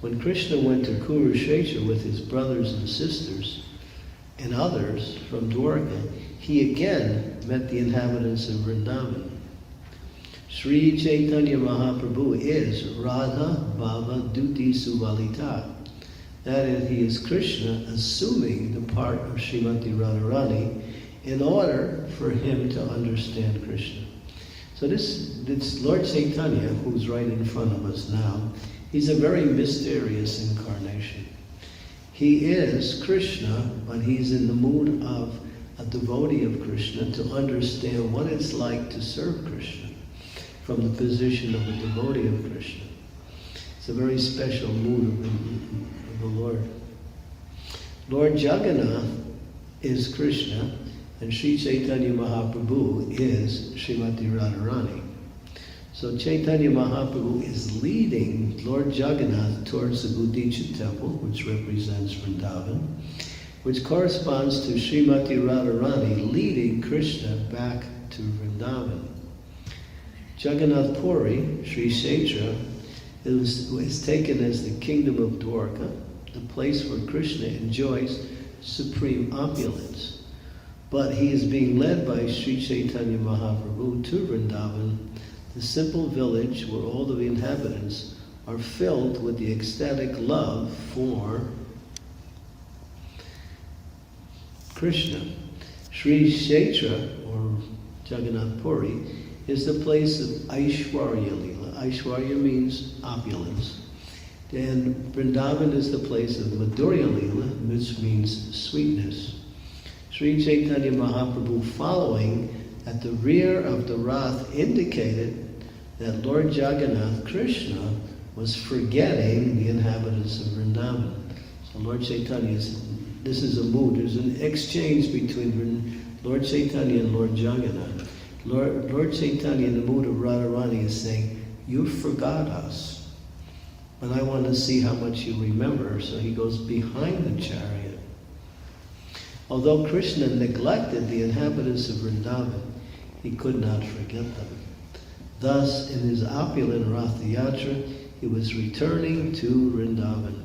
When Krishna went to Kurukshetra with his brothers and sisters and others from Dwarka, he again met the inhabitants of Vrindavan. Sri Chaitanya Mahaprabhu is Radha Bhava Duti Suvalita. That is, he is Krishna assuming the part of Srimati Radharani in order for him to understand Krishna. So this Lord Chaitanya, who's right in front of us now, he's a very mysterious incarnation. He is Krishna, but he's in the mood of a devotee of Krishna to understand what it's like to serve Krishna from the position of a devotee of Krishna. It's a very special mood of the Lord. Lord Jagannath is Krishna, and Sri Chaitanya Mahaprabhu is Srimati Radharani. So Chaitanya Mahaprabhu is leading Lord Jagannath towards the Gudicha temple, which represents Vrindavan, which corresponds to Srimati Radharani leading Krishna back to Vrindavan. Jagannath Puri, Sri Kshetra, is taken as the kingdom of Dwarka, the place where Krishna enjoys supreme opulence. But he is being led by Sri Chaitanya Mahaprabhu to Vrindavan, the simple village where all of the inhabitants are filled with the ecstatic love for Krishna. Sri Kshetra, or Jagannath Puri, is the place of Aishwarya Lila. Aishwarya means opulence. And Vrindavan is the place of Madhurya Lila, which means sweetness. Sri Chaitanya Mahaprabhu, following at the rear of the Rath, indicated that Lord Jagannath, Krishna, was forgetting the inhabitants of Vrindavan. So Lord Chaitanya, this is a mood, there's an exchange between Lord Chaitanya and Lord Jagannath. Lord Chaitanya, in the mood of Radharani, is saying, you forgot us, but I want to see how much you remember. So he goes behind the chariot. Although Krishna neglected the inhabitants of Vrindavan, he could not forget them. Thus, in his opulent Ratha Yatra, he was returning to Vrindavan.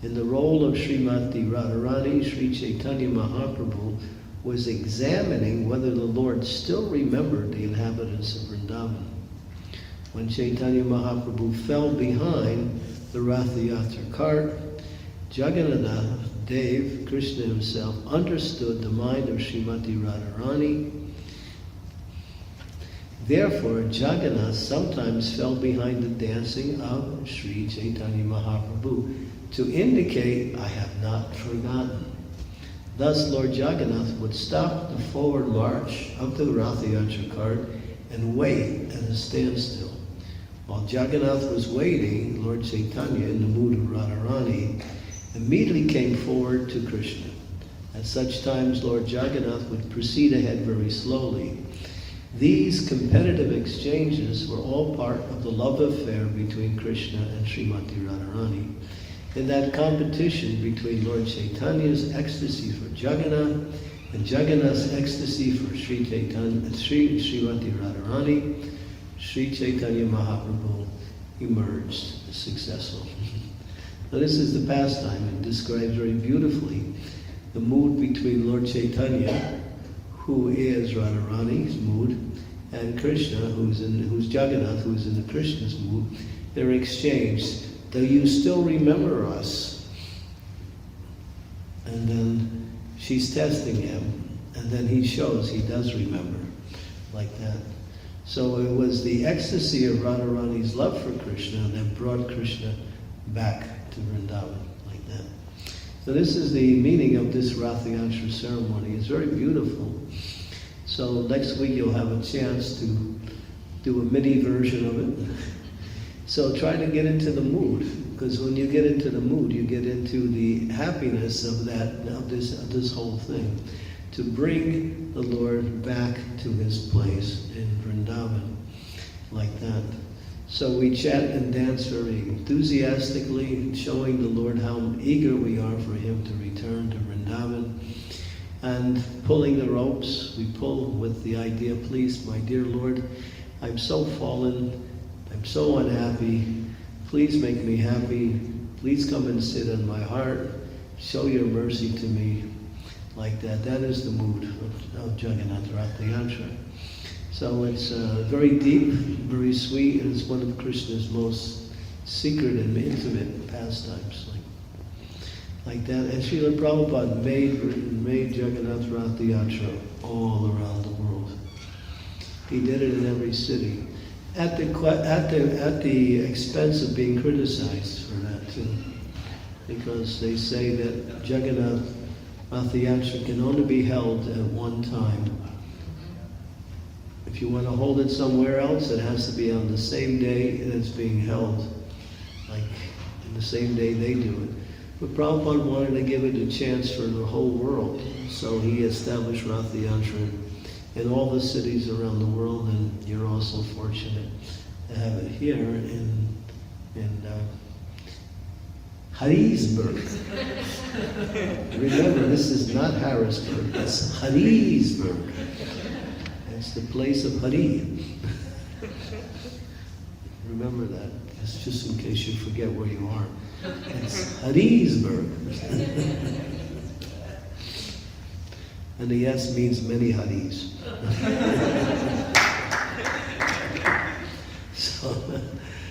In the role of Srimati Radharani, Sri Chaitanya Mahaprabhu was examining whether the Lord still remembered the inhabitants of Vrindavan. When Chaitanya Mahaprabhu fell behind the Ratha Yatra cart, Jagannath Dev, Krishna himself, understood the mind of Srimati Radharani. Therefore, Jagannath sometimes fell behind the dancing of Sri Chaitanya Mahaprabhu to indicate, I have not forgotten. Thus, Lord Jagannath would stop the forward march of the Ratha Yatra cart and wait at a standstill. While Jagannath was waiting, Lord Chaitanya, in the mood of Radharani, immediately came forward to Krishna. At such times, Lord Jagannath would proceed ahead very slowly. These competitive exchanges were all part of the love affair between Krishna and Srimati Radharani. In that competition between Lord Chaitanya's ecstasy for Jagannath and Jagannath's ecstasy for Srimati Radharani, Sri Chaitanya Mahaprabhu emerged successful. Now this is the pastime. It describes very beautifully the mood between Lord Chaitanya, who is Radharani's mood, and Krishna, who's Jagannath, who's in the Krishna's mood. They're exchanged. Do you still remember us? And then she's testing him, and then he shows he does remember, like that. So it was the ecstasy of Radharani's love for Krishna that brought Krishna back to Vrindavan, like that. So this is the meaning of this Ratha Yatra ceremony. It's very beautiful. So next week you'll have a chance to do a mini version of it. So try to get into the mood, because when you get into the mood, you get into the happiness of this whole thing, to bring the Lord back to his place in Vrindavan, like that. So we chant and dance very enthusiastically, showing the Lord how eager we are for him to return to Vrindavan. And pulling the ropes, we pull with the idea, please, my dear Lord, I'm so fallen, I'm so unhappy, please make me happy, please come and sit in my heart, show your mercy to me, like that. That is the mood of Jagannath Ratha Yatra. So it's very deep, very sweet, and it's one of Krishna's most secret and intimate pastimes, like that. And Srila Prabhupada made Jagannath Ratha Yatra all around the world. He did it in every city, at the expense of being criticized for that too, because they say that Jagannath Ratha Yatra can only be held at one time. If you want to hold it somewhere else, it has to be on the same day that it's being held, like the same day they do it. But Prabhupada wanted to give it a chance for the whole world, so he established Ratha Yatra in all the cities around the world, and you're also fortunate to have it here in Harrisburg. Remember, this is not Harrisburg, it's Harrisburg. It's the place of Hari. Remember that, it's just in case you forget where you are. It's Harrisburg. And the yes means many Haris. So,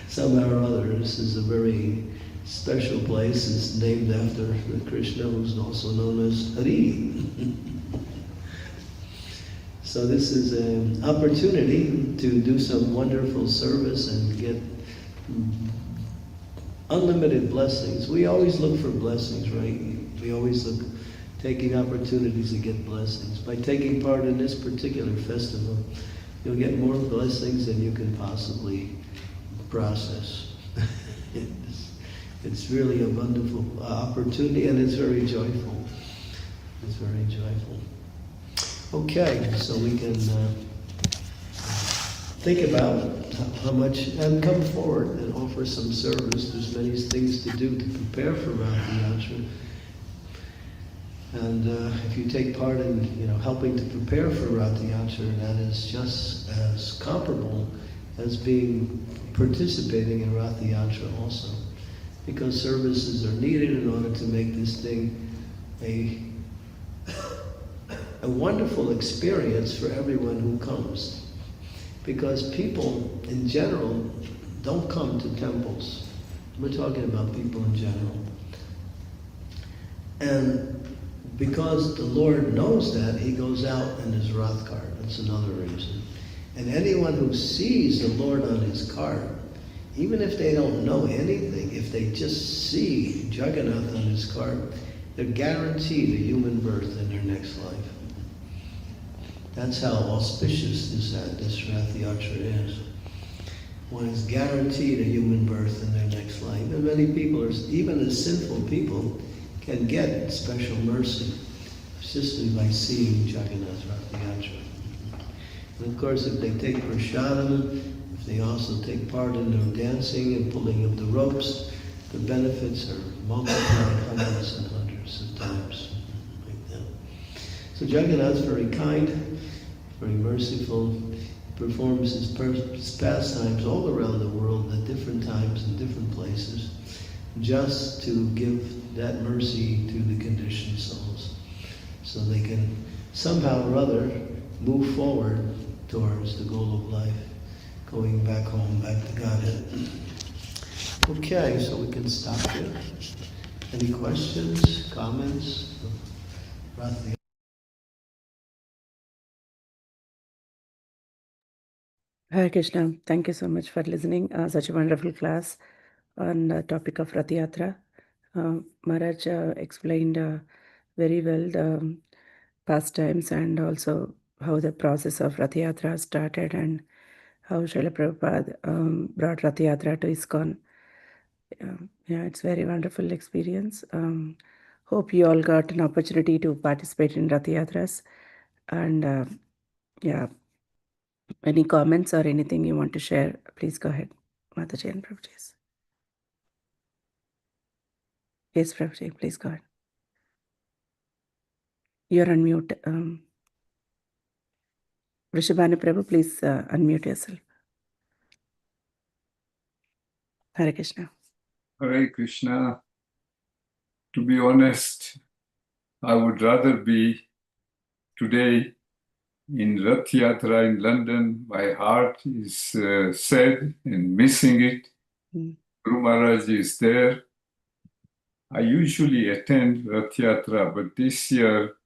somehow or other, this is a very special place. It's named after Krishna, who's also known as Hari. So this is an opportunity to do some wonderful service and get unlimited blessings. We always look for blessings, right? We always look, taking opportunities to get blessings. By taking part in this particular festival, you'll get more blessings than you can possibly process. It's really a wonderful opportunity, and it's very joyful. It's very joyful. Okay, so we can think about how much, and come forward and offer some service. There's many things to do to prepare for Ratha Yatra. And if you take part in, helping to prepare for Ratha Yatra, that is just as comparable as participating in Ratha Yatra also. Because services are needed in order to make this thing a wonderful experience for everyone who comes. Because people in general don't come to temples. We're talking about people in general. And because the Lord knows that, he goes out in his Rath cart. That's another reason. And anyone who sees the Lord on his cart, even if they don't know anything, if they just see Jagannath on his cart, they're guaranteed a human birth in their next life. That's how auspicious this Ratha Yatra is. One is guaranteed a human birth in their next life. And many people, even the sinful people, can get special mercy simply by seeing Jagannath Ratha Yatra. And of course, if they take prasadam, if they also take part in their dancing and pulling of the ropes, the benefits are multiplied hundreds and hundreds of times. Like that. So Jagannath's very kind, very merciful. He performs his pastimes all around the world at different times and different places, just to give that mercy to the conditioned souls, so they can somehow or other move forward towards the goal of life, going back home, back to Godhead. Okay, so we can stop here. Any questions, comments? Ratha. Hare Krishna. Thank you so much for listening. Such a wonderful class on the topic of Rath Yatra. Maharaj explained very well the pastimes and also how the process of Rath Yatra started and how Srila Prabhupada brought Rath Yatra to ISKCON. Yeah, it's very wonderful experience. Hope you all got an opportunity to participate in Rath Yatras. And yeah, any comments or anything you want to share, please go ahead. Mataji and Prabhuji. Yes, Prabhuji, please go ahead. You're on mute. Vrishabhanu Prabhu, please unmute yourself. Hare Krishna. Hare Krishna. To be honest, I would rather be today in Rath Yatra in London. My heart is sad and missing it. Guru Maharaj is there. I usually attend Rath Yatra, but this year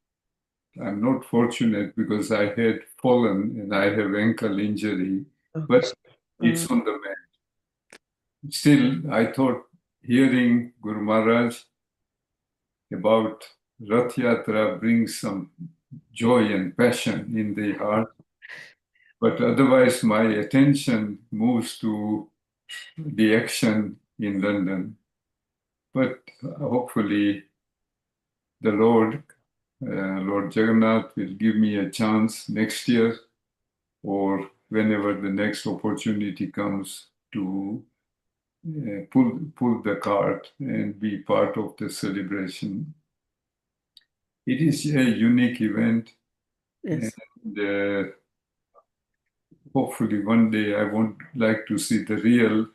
I'm not fortunate because I had fallen and I have ankle injury. But it's on the mend. Still, I thought hearing Guru Maharaj about Rath Yatra brings some joy and passion in the heart. But otherwise, my attention moves to the action in London. But hopefully, the Lord Jagannath will give me a chance next year or whenever the next opportunity comes to pull the cart and be part of the celebration. It is a unique event, Yes. and hopefully one day I would like to see the real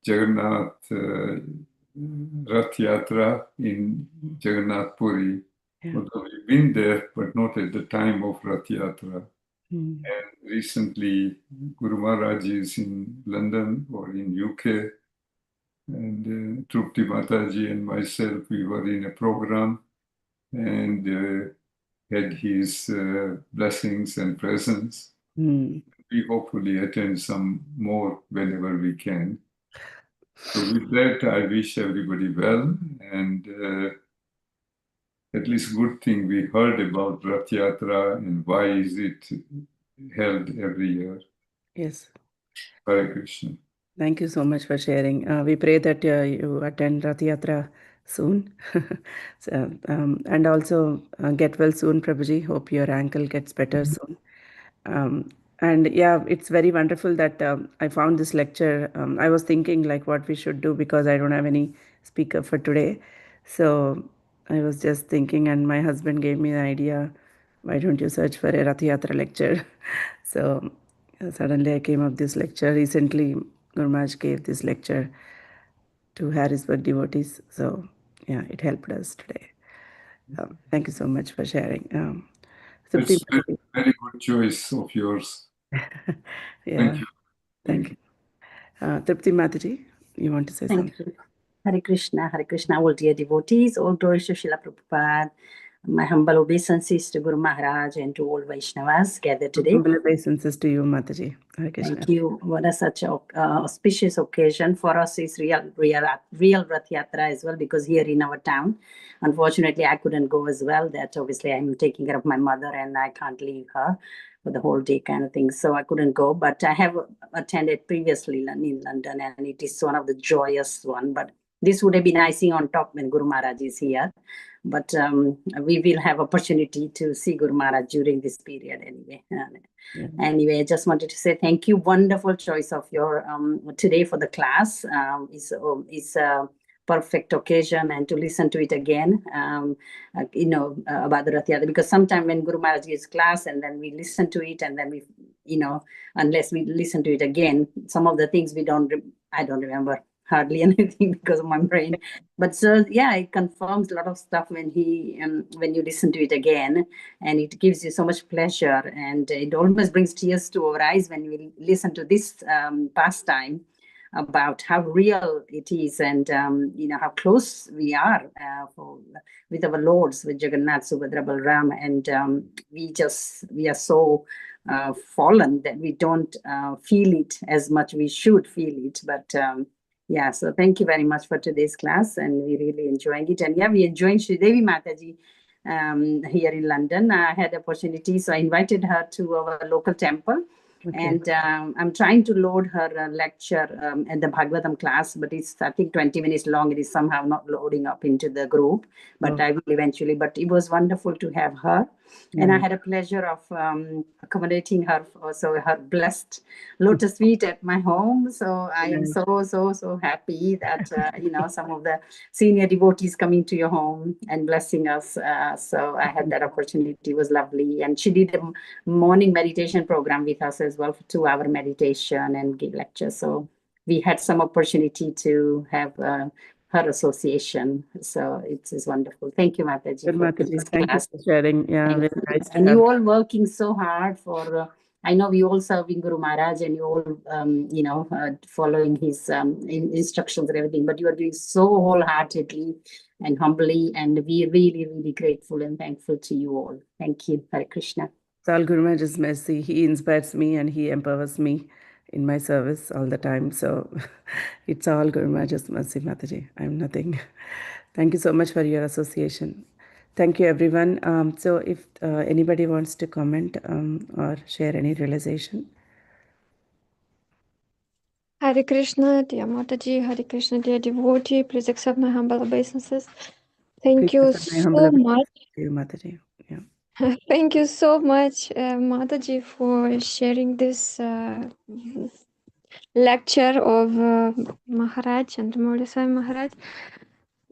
Jagannath Rath Yatra in Jagannath Puri. Yeah. Although we've been there, but not at the time of Rath Yatra. Mm. And recently, Guru Maharaj is in London or in UK, and Trupti Mataji and myself, we were in a program and had his blessings and presence. Mm. We hopefully attend some more whenever we can. So with that, I wish everybody well, and at least good thing we heard about Rath Yatra and why is it held every year. Yes. Hare Krishna. Thank you so much for sharing. We pray that you attend Rath Yatra soon. So, and also get well soon, Prabhuji. Hope your ankle gets better soon. And yeah, it's very wonderful that I found this lecture. I was thinking like what we should do because I don't have any speaker for today. So I was just thinking, and my husband gave me the idea, why don't you search for a Rath Yatra lecture? So suddenly I came up this lecture. Recently, Guru Maharaj gave this lecture to Harrisburg devotees. So yeah, it helped us today. Thank you so much for sharing. That's Supti, very good choice of yours. yeah, Thank you. thank you. Tripti Mataji, you want to say something? Thank you. Hare Krishna, all dear devotees, all glories to Srila Prabhupada. My humble obeisances to Guru Maharaj and to all Vaishnavas gathered today. Humble obeisances to you, Mataji. Hare Krishna. Thank you. What a such a auspicious occasion for us is real Rath Yatra as well, because here in our town, unfortunately, I couldn't go as well. That obviously I'm taking care of my mother and I can't leave her for the whole day kind of thing. So I couldn't go, but I have attended previously in London, and it is one of the joyous one. But this would have been icing on top when Guru Maharaj is here. But we will have opportunity to see Guru Maharaj during this period anyway. Anyway, I just wanted to say thank you. Wonderful choice of your today for the class. Is a perfect occasion and to listen to it again, about the Rath Yatra, because sometimes when Guru Maharaj gives class and then we listen to it and then we, unless we listen to it again, some of the things I don't remember hardly anything because of my brain. But so yeah, it confirms a lot of stuff when when you listen to it again, and it gives you so much pleasure, and it almost brings tears to our eyes when we listen to this pastime about how real it is, and how close we are with our lords, with Jagannath, Subhadra, Balram, and we are so fallen that we don't feel it as much. We should feel it, but yeah, so thank you very much for today's class, and we really enjoying it. And yeah, we enjoying Sri Devi Mataji here in London. I had opportunity, so I invited her to our local temple. Okay. And I'm trying to load her lecture at the Bhagavatam class, but it's, I think, 20 minutes long. It is somehow not loading up into the group, but I will eventually. But it was wonderful to have her. And I had a pleasure of accommodating her, also her blessed lotus feet at my home. So I am so happy that, some of the senior devotees coming to your home and blessing us. So I had that opportunity. It was lovely. And she did a morning meditation program with us as well, for 2-hour meditation and give lectures. So we had some opportunity to have her association. So it is wonderful. Thank you, Mataji. Good, Mataji. Thank you for sharing. Yeah, very nice. And you all working so hard for, I know we all serving Guru Maharaj, and you all, following his instructions and everything, but you are doing so wholeheartedly and humbly, and we are really, really grateful and thankful to you all. Thank you. Hare Krishna. It's all Guru Maharaj's mercy. He inspires me and he empowers me in my service all the time. So it's all Guru Maharaj's mercy, Mataji. I'm nothing. Thank you so much for your association. Thank you, everyone. So if anybody wants to comment or share any realization. Hare Krishna, dear Mataji, Hare Krishna, dear devotee, please accept my humble obeisances. Thank Please you accept my humble so much. apologies to you, Mataji. Yeah. Thank you so much, Mataji, for sharing this lecture of Maharaj Chandramauli Swami Maharaj,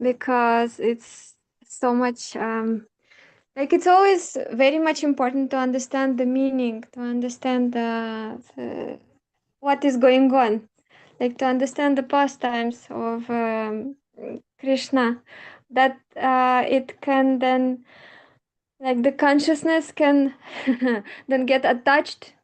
because it's so much like it's always very much important to understand the meaning, to understand what is going on, like to understand the pastimes of Krishna, that it can then, like the consciousness can then get attached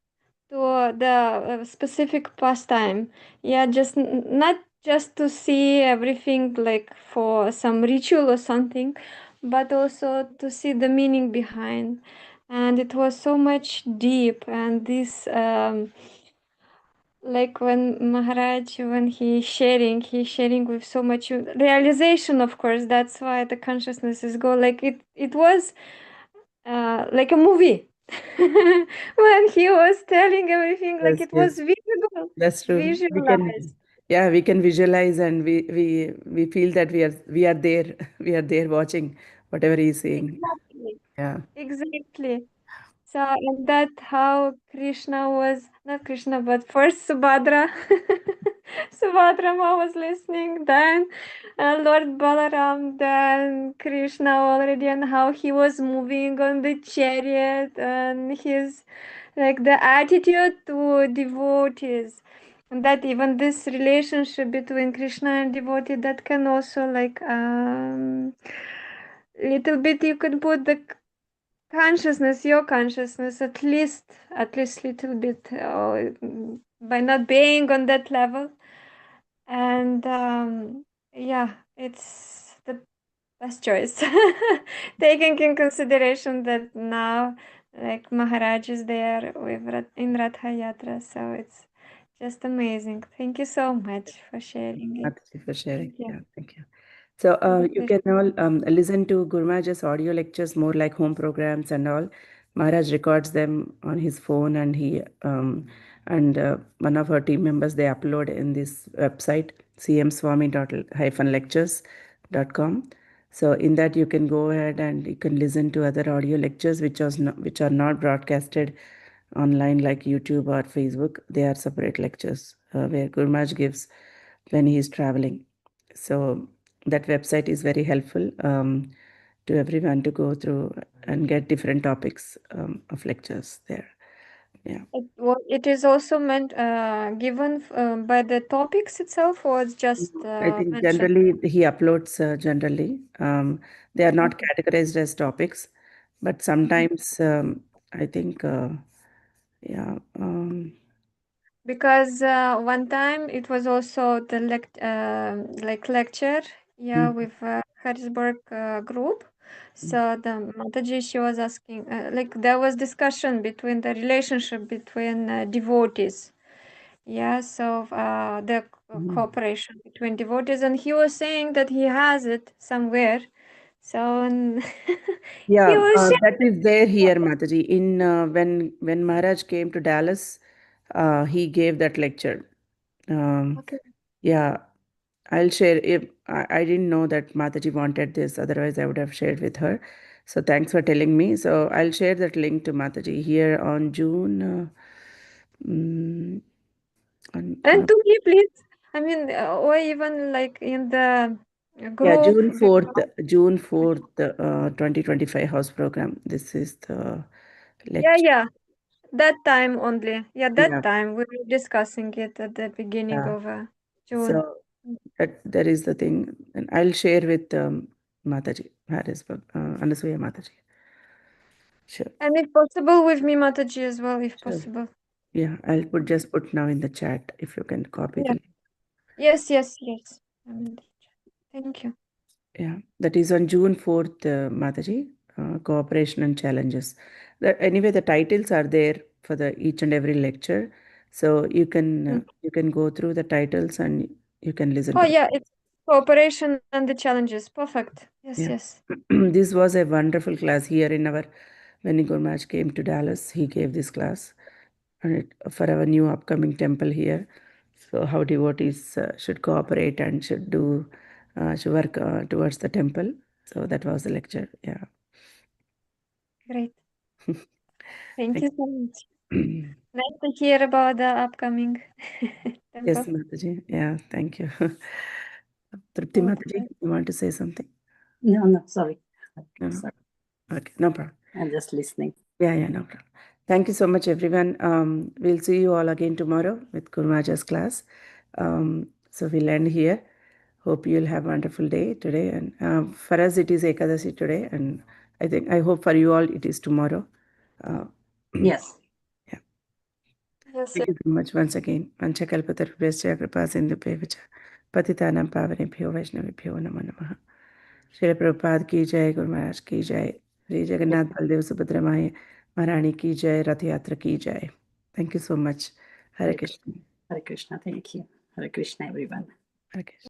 to the specific pastime. Yeah, just not just to see everything like for some ritual or something, but also to see the meaning behind. And it was so much deep, and this like when Maharaj, when he's sharing with so much realization, of course. That's why the consciousness is go, like it was like a movie. When he was telling everything, like Yes, it was yes, visible, that's true. visualized. We can visualize, and we feel that we are there, we are there watching whatever he's saying. Exactly, Yeah. exactly. So, and that how Krishna was, not Krishna, but first Subhadra. Subhadra Ma was listening, then Lord Balaram, then Krishna already, and how he was moving on the chariot, and his, like the attitude to devotees. And that even this relationship between Krishna and devotee, that can also like little bit you could put the consciousness, your consciousness, at least little bit, by not being on that level. And yeah, it's the best choice. Taking in consideration that now like Maharaj is there with in Ratha Yatra, so it's just amazing. Thank you so much for sharing it. Mataji for sharing. Thank you. Yeah, thank you. So Hare you Krishna. can all listen to Guru Maharaj's audio lectures, more like home programs and all. Maharaj records them on his phone, and he and one of our team members, they upload in this website cmswami.lectures.com. So in that you can go ahead and you can listen to other audio lectures which are not broadcasted online like YouTube or Facebook. They are separate lectures where Guru Maharaj gives when he is traveling. So that website is very helpful to everyone to go through and get different topics of lectures there. Yeah. It is also meant given by the topics itself, or it's just I think mentioned. generally he uploads generally. They are not categorized as topics, but sometimes I think, yeah. Because one time it was also the like lecture, yeah, Mm, with Harrisburg group. So the Mataji, she was asking, like there was discussion between the relationship between devotees. Yeah, so the mm. cooperation between devotees, and he was saying that he has it somewhere. So and he Yeah, was that sharing. is there here, Mataji. In when Maharaj came to Dallas, he gave that lecture. Um, Okay. yeah, I'll share. If I didn't know that Mataji wanted this, otherwise I would have shared with her. So thanks for telling me. So I'll share that link to Mataji here on June. Mm, And to me, please. I mean, or even like in the yeah, group. June 4th, 2025 house program. This is the Yeah, lecture. yeah. That time only. Yeah, that Yeah, time we were discussing it at the beginning yeah. of June. So that is the thing. And I'll share with Mataji, Harrisburg, Anasuya Mataji. Sure, And if possible, with me, Mataji, as well, if sure. possible. Yeah, I'll just put now in the chat if you can copy Yeah. the link. Yes, yes, yes. I mean, thank you. Yeah, that is on June 4th, Mataji, Cooperation and Challenges. Anyway, the titles are there for the each and every lecture. So you Mm. can go through the titles and you can listen Oh, to them. yeah. cooperation and the challenges. Perfect. Yes, Yeah. yes. This was a wonderful class here in our, when Guru Maharaj came to Dallas, he gave this class for our new upcoming temple here. So how devotees should cooperate and should do, should work towards the temple. So that was the lecture. Yeah. Great. Thank Thank you so much. you. Nice to hear about the upcoming Yes, temple. Mataji. Yeah, thank you. Tripti Mataji, you want to say something? No, sorry. No, no. Sorry. Okay, no problem. I'm just listening. Yeah, no problem. Thank you so much, everyone. We'll see you all again tomorrow with Guru Maharaj's class. So we'll end here. Hope you'll have a wonderful day today. And for us, it is Ekadasi today. And I hope for you all, it is tomorrow. Yes. Yeah. Yes, Thank you so much once again. Vanchakalpatarubhyascha kripasindhubhyo patitanam pavanebhyo vaishnavibhyo namo namaha. Shri Prabhupada की जय, गुरु महाराज की जय, श्री जगन्नाथ बलदेव सुभद्रा माई महारानी की जय, रथ यात्रा की जय. Thank you so much. Hare Krishna. Hare Krishna. Thank you. Hare Krishna, everyone. Hare Krishna.